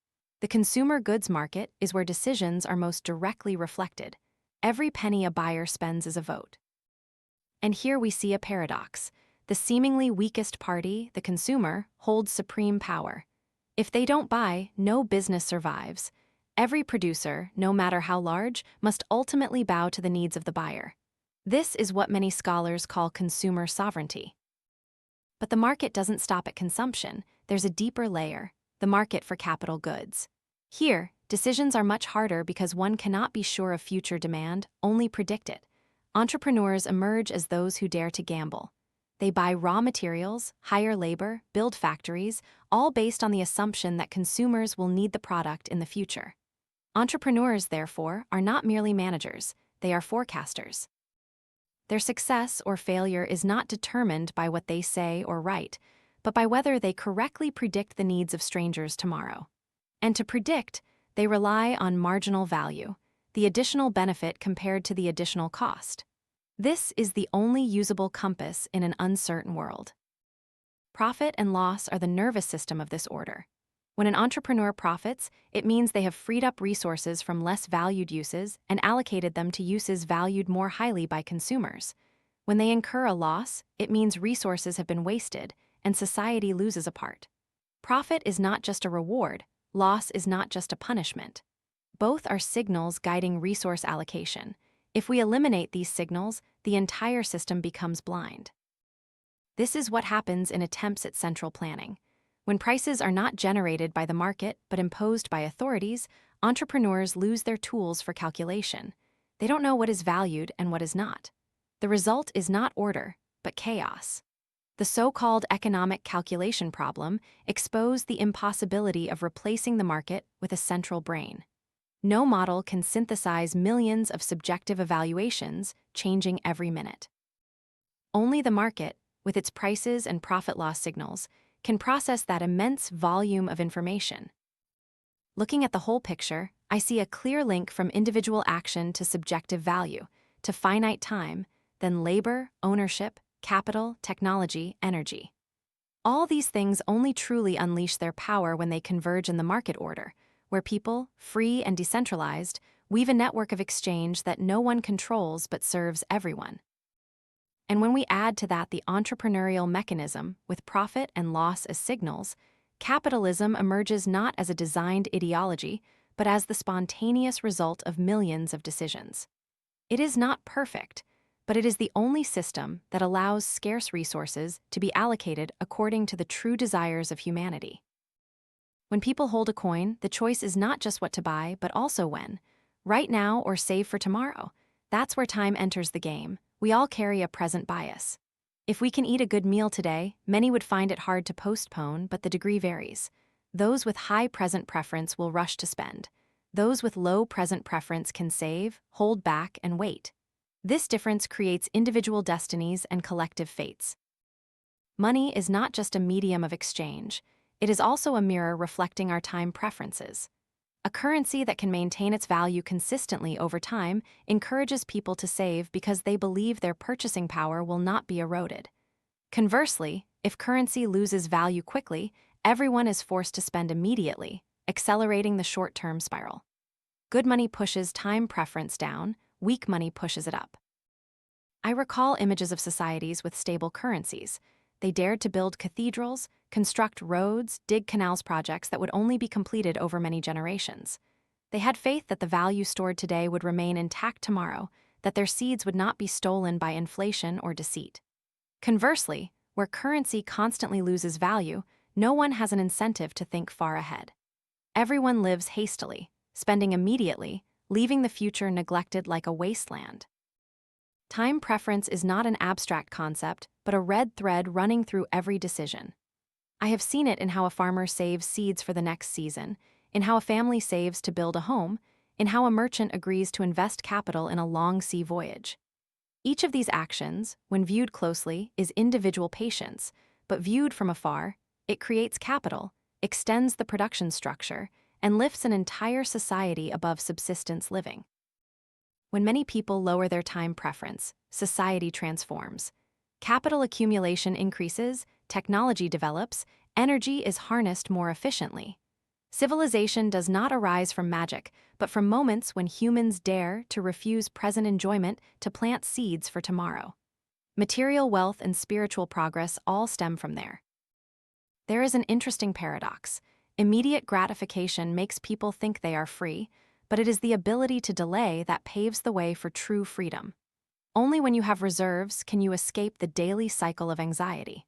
The consumer goods market is where decisions are most directly reflected. Every penny a buyer spends is a vote. And here we see a paradox. The seemingly weakest party, the consumer, holds supreme power. If they don't buy, no business survives. Every producer, no matter how large, must ultimately bow to the needs of the buyer. This is what many scholars call consumer sovereignty. But the market doesn't stop at consumption. There's a deeper layer, the market for capital goods. Here, decisions are much harder because one cannot be sure of future demand, only predict it. Entrepreneurs emerge as those who dare to gamble. They buy raw materials, hire labor, build factories, all based on the assumption that consumers will need the product in the future. Entrepreneurs, therefore, are not merely managers, they are forecasters. Their success or failure is not determined by what they say or write, but by whether they correctly predict the needs of strangers tomorrow. And to predict, they rely on marginal value, the additional benefit compared to the additional cost. This is the only usable compass in an uncertain world. Profit and loss are the nervous system of this order. When an entrepreneur profits, it means they have freed up resources from less valued uses and allocated them to uses valued more highly by consumers. When they incur a loss, it means resources have been wasted and society loses a part. Profit is not just a reward, loss is not just a punishment. Both are signals guiding resource allocation. If we eliminate these signals, the entire system becomes blind. This is what happens in attempts at central planning. When prices are not generated by the market but imposed by authorities, entrepreneurs lose their tools for calculation. They don't know what is valued and what is not. The result is not order, but chaos. The so-called economic calculation problem exposed the impossibility of replacing the market with a central brain. No model can synthesize millions of subjective evaluations, changing every minute. Only the market, with its prices and profit-loss signals, can process that immense volume of information. Looking at the whole picture, I see a clear link from individual action to subjective value, to finite time, then labor, ownership, capital, technology, energy. All these things only truly unleash their power when they converge in the market order, where people, free and decentralized, weave a network of exchange that no one controls but serves everyone. And when we add to that the entrepreneurial mechanism, with profit and loss as signals, capitalism emerges not as a designed ideology, but as the spontaneous result of millions of decisions. It is not perfect, but it is the only system that allows scarce resources to be allocated according to the true desires of humanity. When people hold a coin, the choice is not just what to buy, but also when. Right now or save for tomorrow. That's where time enters the game. We all carry a present bias. If we can eat a good meal today, many would find it hard to postpone, but the degree varies. Those with high present preference will rush to spend. Those with low present preference can save, hold back, and wait. This difference creates individual destinies and collective fates. Money is not just a medium of exchange. It is also a mirror reflecting our time preferences. A currency that can maintain its value consistently over time encourages people to save because they believe their purchasing power will not be eroded. Conversely, if currency loses value quickly, everyone is forced to spend immediately, accelerating the short-term spiral. Good money pushes time preference down, weak money pushes it up. I recall images of societies with stable currencies. They dared to build cathedrals, construct roads, dig canals projects that would only be completed over many generations. They had faith that the value stored today would remain intact tomorrow, that their seeds would not be stolen by inflation or deceit. Conversely, where currency constantly loses value, no one has an incentive to think far ahead. Everyone lives hastily, spending immediately, leaving the future neglected like a wasteland. Time preference is not an abstract concept, but a red thread running through every decision. I have seen it in how a farmer saves seeds for the next season, in how a family saves to build a home, in how a merchant agrees to invest capital in a long sea voyage. Each of these actions, when viewed closely, is individual patience, but viewed from afar, it creates capital, extends the production structure, and lifts an entire society above subsistence living. When many people lower their time preference, society transforms. Capital accumulation increases, technology develops, energy is harnessed more efficiently. Civilization does not arise from magic, but from moments when humans dare to refuse present enjoyment to plant seeds for tomorrow. Material wealth and spiritual progress all stem from there. There is an interesting paradox. Immediate gratification makes people think they are free, but it is the ability to delay that paves the way for true freedom. Only when you have reserves can you escape the daily cycle of anxiety.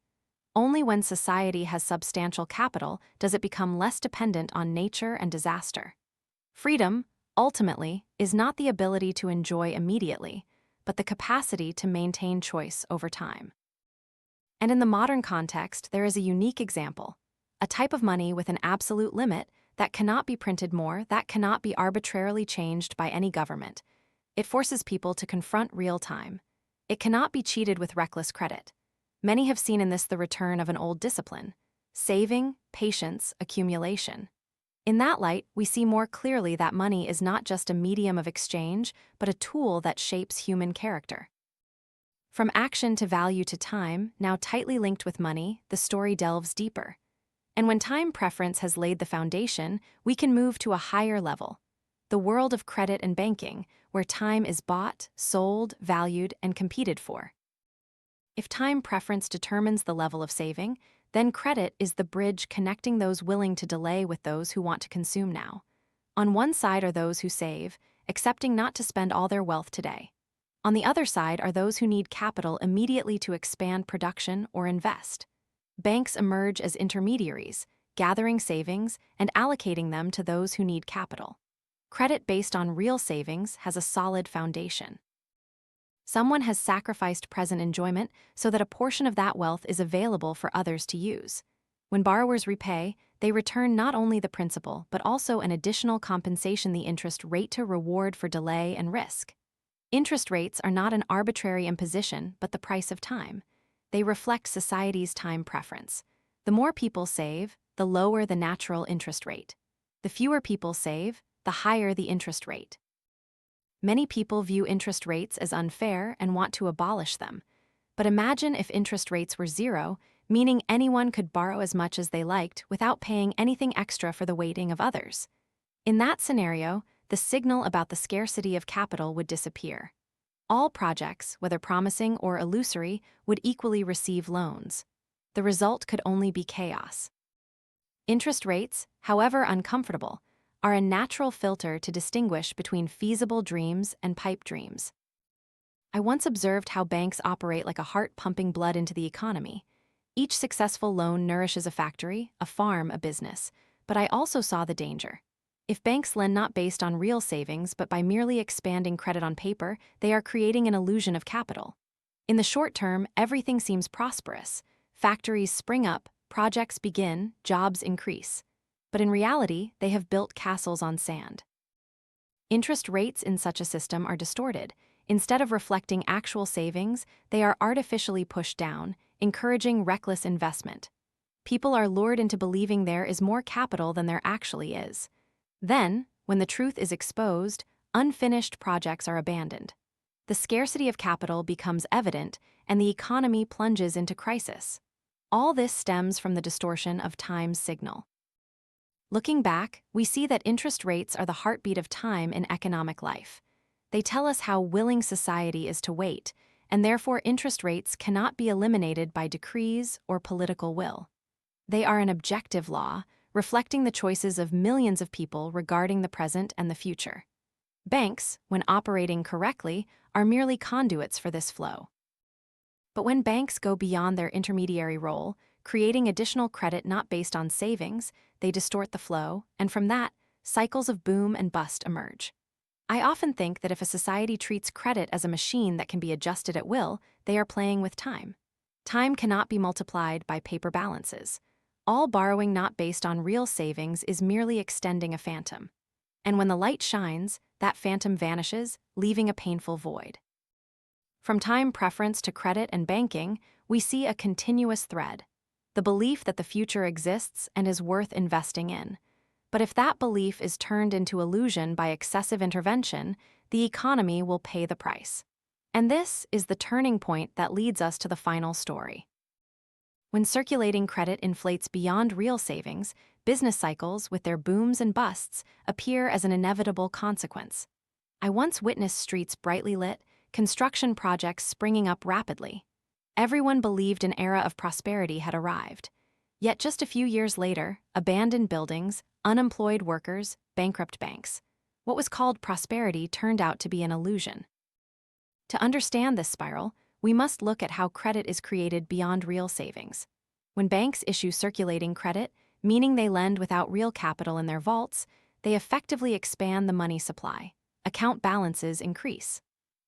Only when society has substantial capital does it become less dependent on nature and disaster. Freedom, ultimately, is not the ability to enjoy immediately, but the capacity to maintain choice over time. And in the modern context, there is a unique example, a type of money with an absolute limit that cannot be printed more, that cannot be arbitrarily changed by any government. It forces people to confront real time. It cannot be cheated with reckless credit. Many have seen in this the return of an old discipline: saving, patience, accumulation. In that light, we see more clearly that money is not just a medium of exchange, but a tool that shapes human character. From action to value to time, now tightly linked with money, the story delves deeper. And when time preference has laid the foundation, we can move to a higher level, the world of credit and banking, where time is bought, sold, valued, and competed for. If time preference determines the level of saving, then credit is the bridge connecting those willing to delay with those who want to consume now. On one side are those who save, accepting not to spend all their wealth today. On the other side are those who need capital immediately to expand production or invest. Banks emerge as intermediaries, gathering savings and allocating them to those who need capital. Credit based on real savings has a solid foundation. Someone has sacrificed present enjoyment so that a portion of that wealth is available for others to use. When borrowers repay, they return not only the principal, but also an additional compensation, the interest rate, to reward for delay and risk. Interest rates are not an arbitrary imposition, but the price of time. They reflect society's time preference. The more people save, the lower the natural interest rate. The fewer people save, the higher the interest rate. Many people view interest rates as unfair and want to abolish them. But imagine if interest rates were zero, meaning anyone could borrow as much as they liked without paying anything extra for the waiting of others. In that scenario, the signal about the scarcity of capital would disappear. All projects, whether promising or illusory, would equally receive loans. The result could only be chaos. Interest rates, however uncomfortable, are a natural filter to distinguish between feasible dreams and pipe dreams. I once observed how banks operate like a heart pumping blood into the economy. Each successful loan nourishes a factory, a farm, a business. But I also saw the danger. If banks lend not based on real savings but by merely expanding credit on paper, they are creating an illusion of capital. In the short term, everything seems prosperous. Factories spring up, projects begin, jobs increase. But in reality, they have built castles on sand. Interest rates in such a system are distorted. Instead of reflecting actual savings, they are artificially pushed down, encouraging reckless investment. People are lured into believing there is more capital than there actually is. Then, when the truth is exposed, unfinished projects are abandoned. The scarcity of capital becomes evident, and the economy plunges into crisis. All this stems from the distortion of time's signal. Looking back, we see that interest rates are the heartbeat of time in economic life. They tell us how willing society is to wait, and therefore interest rates cannot be eliminated by decrees or political will. They are an objective law, reflecting the choices of millions of people regarding the present and the future. Banks, when operating correctly, are merely conduits for this flow. But when banks go beyond their intermediary role, creating additional credit not based on savings, they distort the flow, and from that, cycles of boom and bust emerge. I often think that if a society treats credit as a machine that can be adjusted at will, they are playing with time. Time cannot be multiplied by paper balances. All borrowing not based on real savings is merely extending a phantom. And when the light shines, that phantom vanishes, leaving a painful void. From time preference to credit and banking, we see a continuous thread. The belief that the future exists and is worth investing in. But if that belief is turned into illusion by excessive intervention, the economy will pay the price. And this is the turning point that leads us to the final story. When circulating credit inflates beyond real savings, Business cycles, with their booms and busts, appear as an inevitable consequence. I once witnessed streets brightly lit, construction projects springing up rapidly. Everyone believed an era of prosperity had arrived. Yet just a few years later, abandoned buildings, unemployed workers, bankrupt banks. What was called prosperity turned out to be an illusion. To understand this spiral, we must look at how credit is created beyond real savings. When banks issue circulating credit, meaning they lend without real capital in their vaults, they effectively expand the money supply. Account balances increase.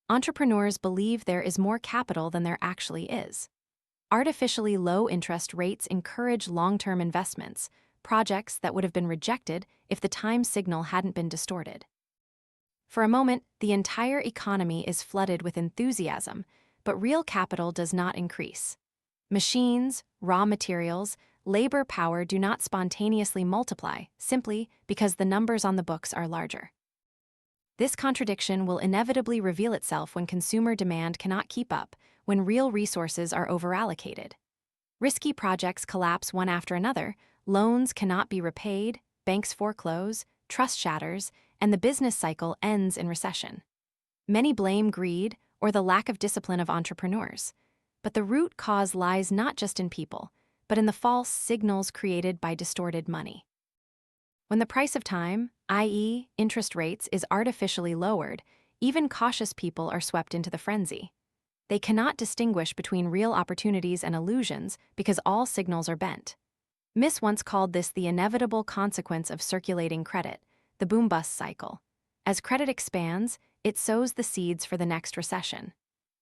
Entrepreneurs believe there is more capital than there actually is. Artificially low interest rates encourage long-term investments, projects that would have been rejected if the time signal hadn't been distorted. For a moment, the entire economy is flooded with enthusiasm, but real capital does not increase. Machines, raw materials, labor power do not spontaneously multiply simply because the numbers on the books are larger. This contradiction will inevitably reveal itself when consumer demand cannot keep up, when real resources are overallocated. Risky projects collapse one after another, loans cannot be repaid, banks foreclose, trust shatters, and the business cycle ends in recession. Many blame greed or the lack of discipline of entrepreneurs. But the root cause lies not just in people, but in the false signals created by distorted money. When the price of time, i.e., interest rates, is artificially lowered, even cautious people are swept into the frenzy. They cannot distinguish between real opportunities and illusions because all signals are bent. Miss once called this the inevitable consequence of circulating credit, the boom-bust cycle. As credit expands, it sows the seeds for the next recession.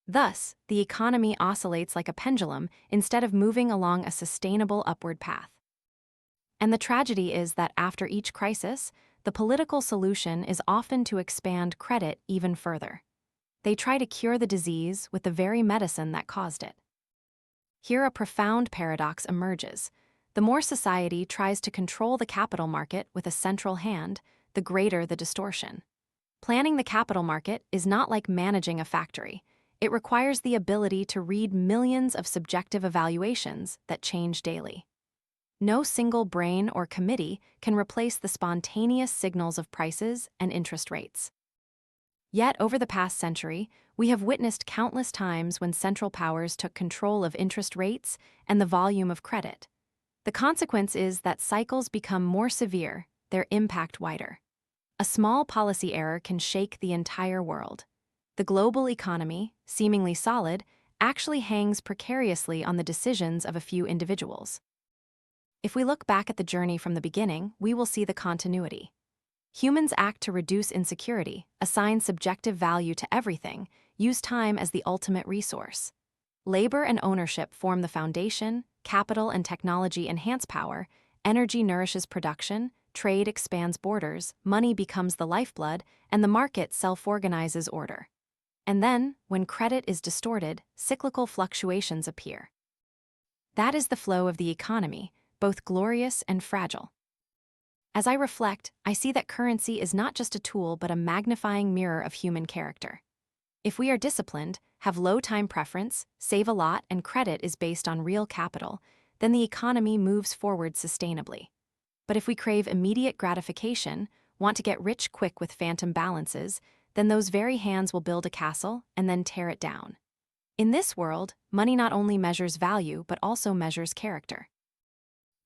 Thus, the economy oscillates like a pendulum instead of moving along a sustainable upward path. And the tragedy is that after each crisis, the political solution is often to expand credit even further. They try to cure the disease with the very medicine that caused it. Here a profound paradox emerges. The more society tries to control the capital market with a central hand, the greater the distortion. Planning the capital market is not like managing a factory. It requires the ability to read millions of subjective evaluations that change daily. No single brain or committee can replace the spontaneous signals of prices and interest rates. Yet, over the past century, we have witnessed countless times when central powers took control of interest rates and the volume of credit. The consequence is that cycles become more severe, their impact wider. A small policy error can shake the entire world. The global economy, seemingly solid, actually hangs precariously on the decisions of a few individuals. If we look back at the journey from the beginning, we will see the continuity. Humans act to reduce insecurity, assign subjective value to everything, use time as the ultimate resource. Labor and ownership form the foundation, capital and technology enhance power, energy nourishes production, trade expands borders, money becomes the lifeblood, and the market self-organizes order. And then, when credit is distorted, cyclical fluctuations appear. That is the flow of the economy, both glorious and fragile. As I reflect, I see that currency is not just a tool but a magnifying mirror of human character. If we are disciplined, have low time preference, save a lot, and credit is based on real capital, then the economy moves forward sustainably. But if we crave immediate gratification, want to get rich quick with phantom balances, then those very hands will build a castle and then tear it down. In this world, money not only measures value but also measures character.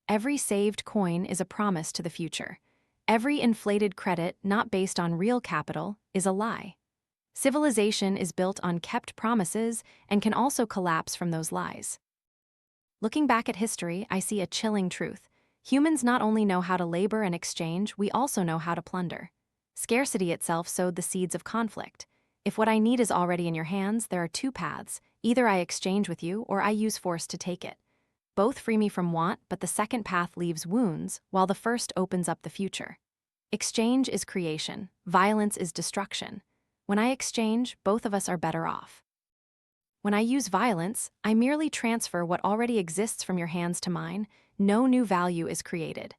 Every saved coin is a promise to the future. Every inflated credit not based on real capital is a lie. Civilization is built on kept promises and can also collapse from those lies. Looking back at history, I see a chilling truth. Humans not only know how to labor and exchange, we also know how to plunder. Scarcity itself sowed the seeds of conflict. If what I need is already in your hands, there are two paths. Either I exchange with you or I use force to take it. Both free me from want, but the second path leaves wounds, while the first opens up the future. Exchange is creation. Violence is destruction. When I exchange, both of us are better off. When I use violence, I merely transfer what already exists from your hands to mine. No new value is created.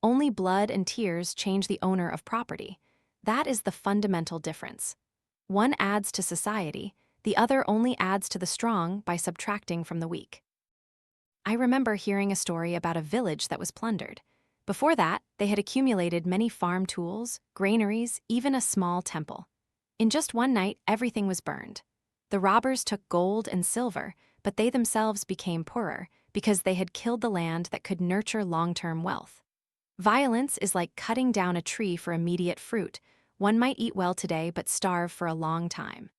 Only blood and tears change the owner of property. That is the fundamental difference. One adds to society, the other only adds to the strong by subtracting from the weak. I remember hearing a story about a village that was plundered. Before that, they had accumulated many farm tools, granaries, even a small temple. In just one night, everything was burned. The robbers took gold and silver, but they themselves became poorer because they had killed the land that could nurture long-term wealth. Violence is like cutting down a tree for immediate fruit. One might eat well today but starve for a long time.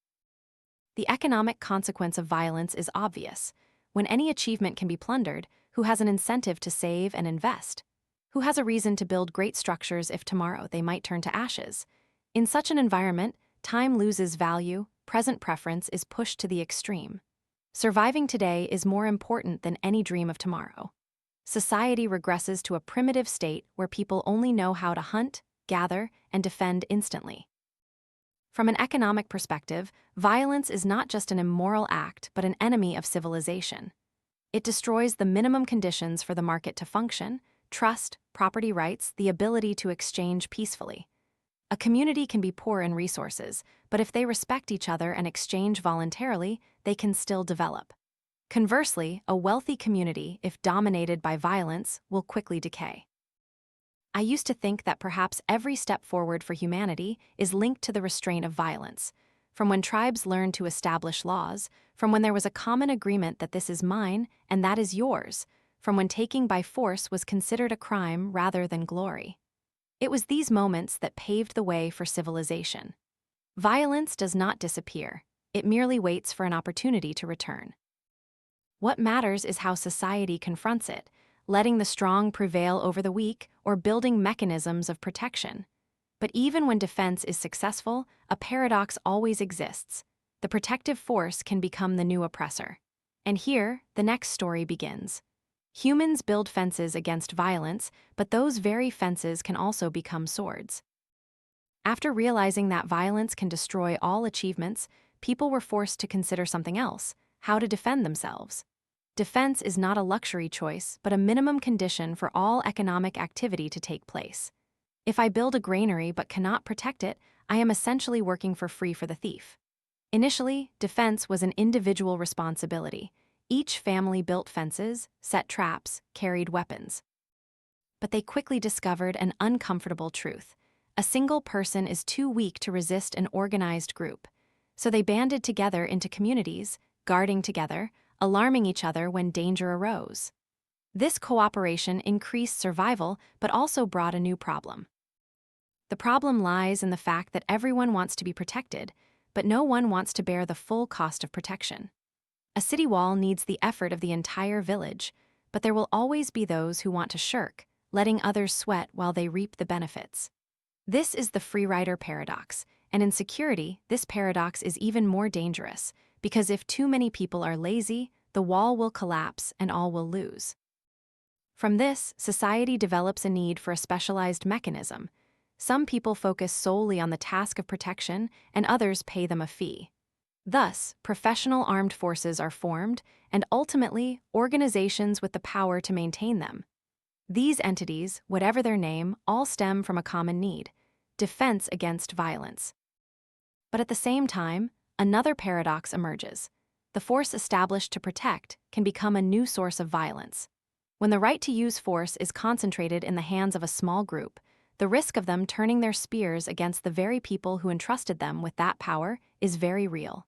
The economic consequence of violence is obvious. When any achievement can be plundered, who has an incentive to save and invest? Who has a reason to build great structures if tomorrow they might turn to ashes? In such an environment, time loses value, present preference is pushed to the extreme. Surviving today is more important than any dream of tomorrow. Society regresses to a primitive state where people only know how to hunt, gather, and defend instantly. From an economic perspective, violence is not just an immoral act but an enemy of civilization. It destroys the minimum conditions for the market to function: trust, property rights, the ability to exchange peacefully. A community can be poor in resources, but if they respect each other and exchange voluntarily, they can still develop. Conversely, a wealthy community, if dominated by violence, will quickly decay. I used to think that perhaps every step forward for humanity is linked to the restraint of violence. From when tribes learned to establish laws, from when there was a common agreement that this is mine and that is yours, from when taking by force was considered a crime rather than glory. It was these moments that paved the way for civilization. Violence does not disappear. It merely waits for an opportunity to return. What matters is how society confronts it, letting the strong prevail over the weak or building mechanisms of protection. But even when defense is successful, a paradox always exists. The protective force can become the new oppressor. And here, the next story begins. Humans build fences against violence, but those very fences can also become swords. After realizing that violence can destroy all achievements, people were forced to consider something else: how to defend themselves. Defense is not a luxury choice, but a minimum condition for all economic activity to take place. If I build a granary but cannot protect it, I am essentially working for free for the thief. Initially, defense was an individual responsibility. Each family built fences, set traps, carried weapons. But they quickly discovered an uncomfortable truth. A single person is too weak to resist an organized group. So they banded together into communities, guarding together, alarming each other when danger arose. This cooperation increased survival but also brought a new problem. The problem lies in the fact that everyone wants to be protected, but no one wants to bear the full cost of protection. A city wall needs the effort of the entire village, but there will always be those who want to shirk, letting others sweat while they reap the benefits. This is the freerider paradox, and in security, this paradox is even more dangerous, because if too many people are lazy, the wall will collapse and all will lose. From this, society develops a need for a specialized mechanism. Some people focus solely on the task of protection, and others pay them a fee. Thus, professional armed forces are formed, and ultimately, organizations with the power to maintain them. These entities, whatever their name, all stem from a common need: defense against violence. But at the same time, another paradox emerges. The force established to protect can become a new source of violence. When the right to use force is concentrated in the hands of a small group, the risk of them turning their spears against the very people who entrusted them with that power is very real.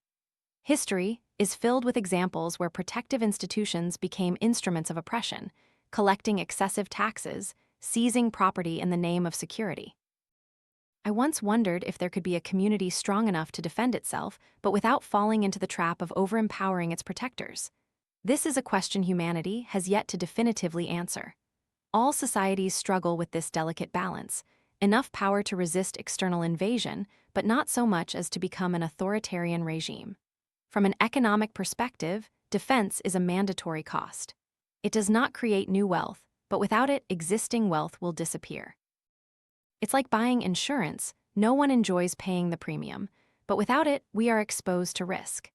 History is filled with examples where protective institutions became instruments of oppression, collecting excessive taxes, seizing property in the name of security. I once wondered if there could be a community strong enough to defend itself, but without falling into the trap of overempowering its protectors. This is a question humanity has yet to definitively answer. All societies struggle with this delicate balance: enough power to resist external invasion, but not so much as to become an authoritarian regime. From an economic perspective, defense is a mandatory cost. It does not create new wealth, but without it, existing wealth will disappear. It's like buying insurance. No one enjoys paying the premium, but without it, we are exposed to risk.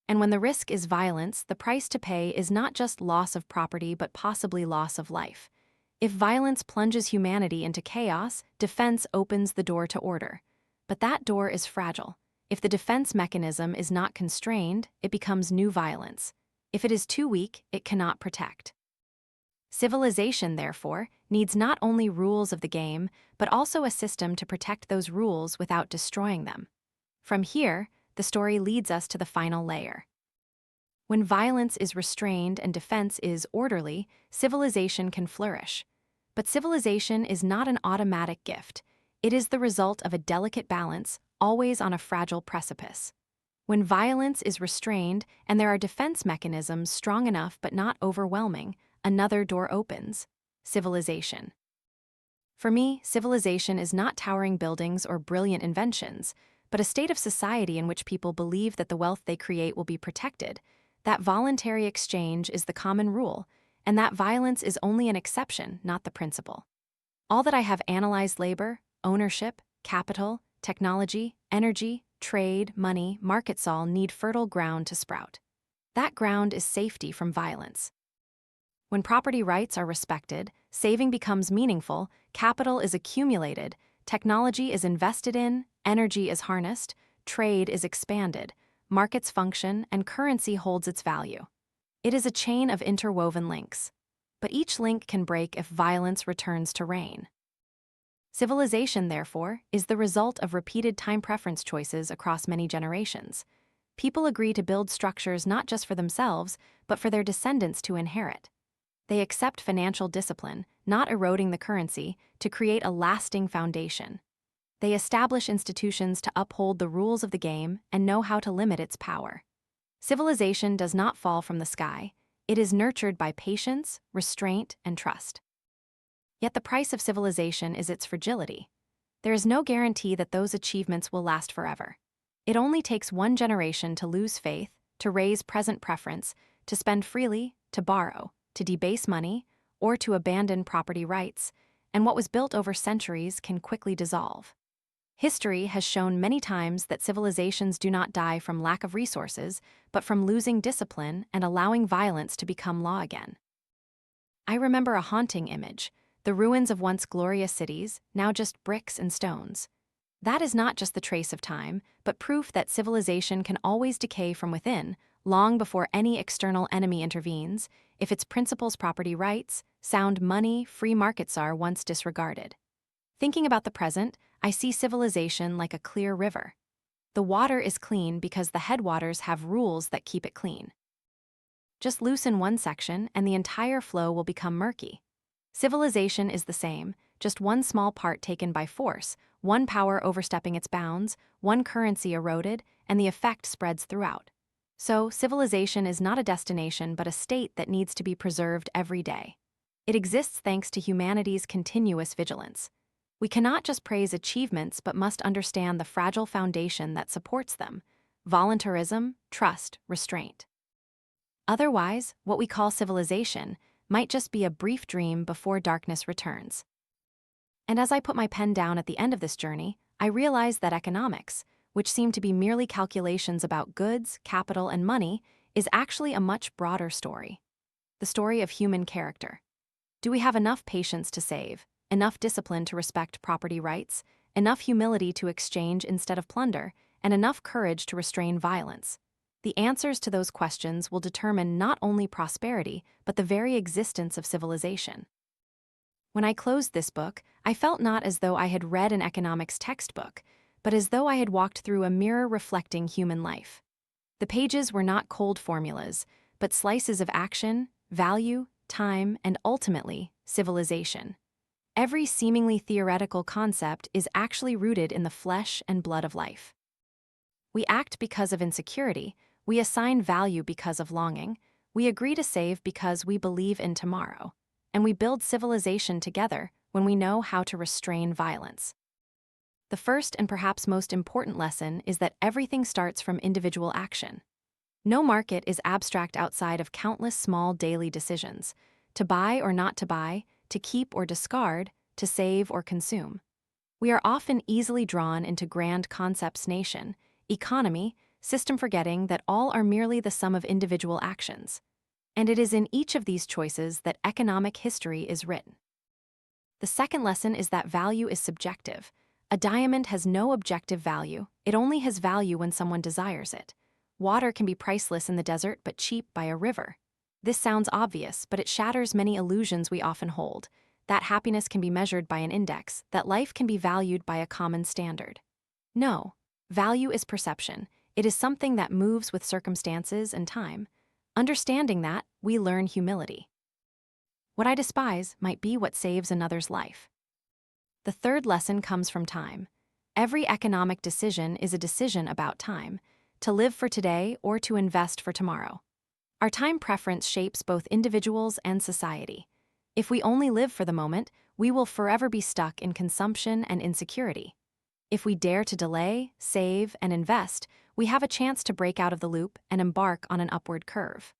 And when the risk is violence, the price to pay is not just loss of property, but possibly loss of life. If violence plunges humanity into chaos, defense opens the door to order. But that door is fragile. If the defense mechanism is not constrained, it becomes new violence. If it is too weak, it cannot protect. Civilization, therefore, needs not only rules of the game, but also a system to protect those rules without destroying them. From here, the story leads us to the final layer. When violence is restrained and defense is orderly, civilization can flourish. But civilization is not an automatic gift. It is the result of a delicate balance, always on a fragile precipice. When violence is restrained and there are defense mechanisms strong enough but not overwhelming, another door opens: civilization. For me, civilization is not towering buildings or brilliant inventions, but a state of society in which people believe that the wealth they create will be protected, that voluntary exchange is the common rule, and that violence is only an exception, not the principle. All that I have analyzed: labor, ownership, capital, technology, energy, trade, money, markets all need fertile ground to sprout. That ground is safety from violence. When property rights are respected, saving becomes meaningful, capital is accumulated, technology is invested in, energy is harnessed, trade is expanded, markets function, and currency holds its value. It is a chain of interwoven links. But each link can break if violence returns to reign. Civilization, therefore, is the result of repeated time preference choices across many generations. People agree to build structures not just for themselves, but for their descendants to inherit. They accept financial discipline, not eroding the currency, to create a lasting foundation. They establish institutions to uphold the rules of the game and know how to limit its power. Civilization does not fall from the sky. It is nurtured by patience, restraint, and trust. Yet the price of civilization is its fragility. There is no guarantee that those achievements will last forever. It only takes one generation to lose faith, to raise present preference, to spend freely, to borrow, to debase money, or to abandon property rights, and what was built over centuries can quickly dissolve. History has shown many times that civilizations do not die from lack of resources, but from losing discipline and allowing violence to become law again. I remember a haunting image: the ruins of once glorious cities, now just bricks and stones. That is not just the trace of time, but proof that civilization can always decay from within, long before any external enemy intervenes, if its principles, property rights, sound money, free markets are once disregarded. Thinking about the present, I see civilization like a clear river. The water is clean because the headwaters have rules that keep it clean. Just loosen one section and the entire flow will become murky. Civilization is the same, just one small part taken by force, one power overstepping its bounds, one currency eroded, and the effect spreads throughout. So, civilization is not a destination but a state that needs to be preserved every day. It exists thanks to humanity's continuous vigilance. We cannot just praise achievements but must understand the fragile foundation that supports them: voluntarism, trust, restraint. Otherwise, what we call civilization might just be a brief dream before darkness returns. And as I put my pen down at the end of this journey, I realized that economics, which seemed to be merely calculations about goods, capital, and money, is actually a much broader story. The story of human character. Do we have enough patience to save, enough discipline to respect property rights, enough humility to exchange instead of plunder, and enough courage to restrain violence? The answers to those questions will determine not only prosperity, but the very existence of civilization. When I closed this book, I felt not as though I had read an economics textbook, but as though I had walked through a mirror reflecting human life. The pages were not cold formulas, but slices of action, value, time, and ultimately, civilization. Every seemingly theoretical concept is actually rooted in the flesh and blood of life. We act because of insecurity, we assign value because of longing, we agree to save because we believe in tomorrow, and we build civilization together when we know how to restrain violence. The first and perhaps most important lesson is that everything starts from individual action. No market is abstract outside of countless small daily decisions: to buy or not to buy, to keep or discard, to save or consume. We are often easily drawn into grand concepts: nation, economy, system, forgetting that all are merely the sum of individual actions. And it is in each of these choices that economic history is written. The second lesson is that value is subjective. A diamond has no objective value, it only has value when someone desires it. Water can be priceless in the desert but cheap by a river. This sounds obvious, but it shatters many illusions we often hold. that happiness can be measured by an index, that life can be valued by a common standard. No, value is perception. It is something that moves with circumstances and time. Understanding that, we learn humility. What I despise might be what saves another's life. The third lesson comes from time. Every economic decision is a decision about time, to live for today or to invest for tomorrow. Our time preference shapes both individuals and society. If we only live for the moment, we will forever be stuck in consumption and insecurity. If we dare to delay, save, and invest, we have a chance to break out of the loop and embark on an upward curve.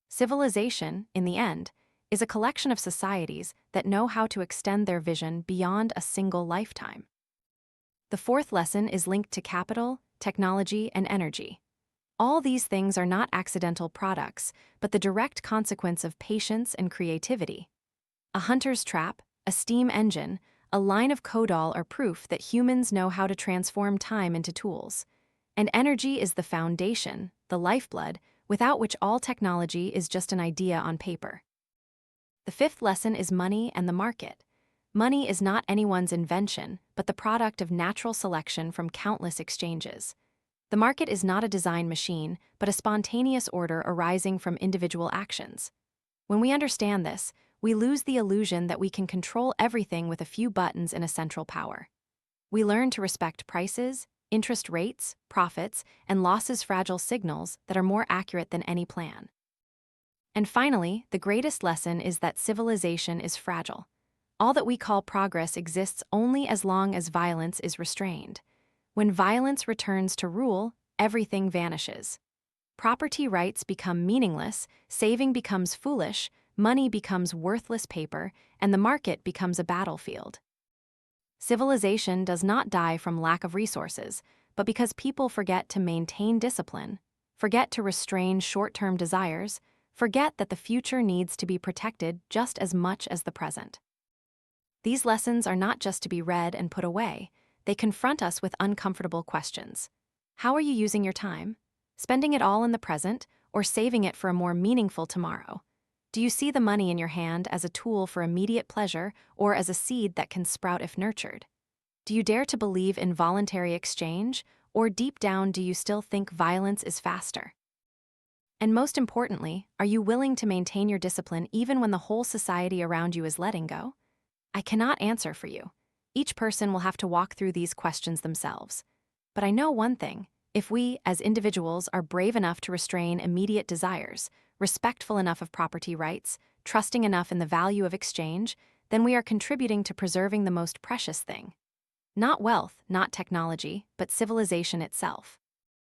Civilization, in the end, is a collection of societies that know how to extend their vision beyond a single lifetime. The fourth lesson is linked to capital, technology, and energy. All these things are not accidental products, but the direct consequence of patience and creativity. A hunter's trap, a steam engine, a line of codal are proof that humans know how to transform time into tools. And energy is the foundation, the lifeblood, without which all technology is just an idea on paper. The fifth lesson is money and the market. Money is not anyone's invention, but the product of natural selection from countless exchanges. The market is not a design machine, but a spontaneous order arising from individual actions. When we understand this, we lose the illusion that we can control everything with a few buttons in a central power. We learn to respect prices, interest rates, profits, and losses, fragile signals that are more accurate than any plan. And finally, the greatest lesson is that civilization is fragile. All that we call progress exists only as long as violence is restrained. When violence returns to rule, everything vanishes. Property rights become meaningless, saving becomes foolish, money becomes worthless paper, and the market becomes a battlefield. Civilization does not die from lack of resources, but because people forget to maintain discipline, forget to restrain short-term desires, forget that the future needs to be protected just as much as the present. These lessons are not just to be read and put away. They confront us with uncomfortable questions. How are you using your time? Spending it all in the present, or saving it for a more meaningful tomorrow? Do you see the money in your hand as a tool for immediate pleasure or as a seed that can sprout if nurtured? Do you dare to believe in voluntary exchange, or deep down do you still think violence is faster? And most importantly, are you willing to maintain your discipline even when the whole society around you is letting go? I cannot answer for you. Each person will have to walk through these questions themselves. But I know one thing: if we, as individuals, are brave enough to restrain immediate desires, respectful enough of property rights, trusting enough in the value of exchange, then we are contributing to preserving the most precious thing. Not wealth, not technology, but civilization itself.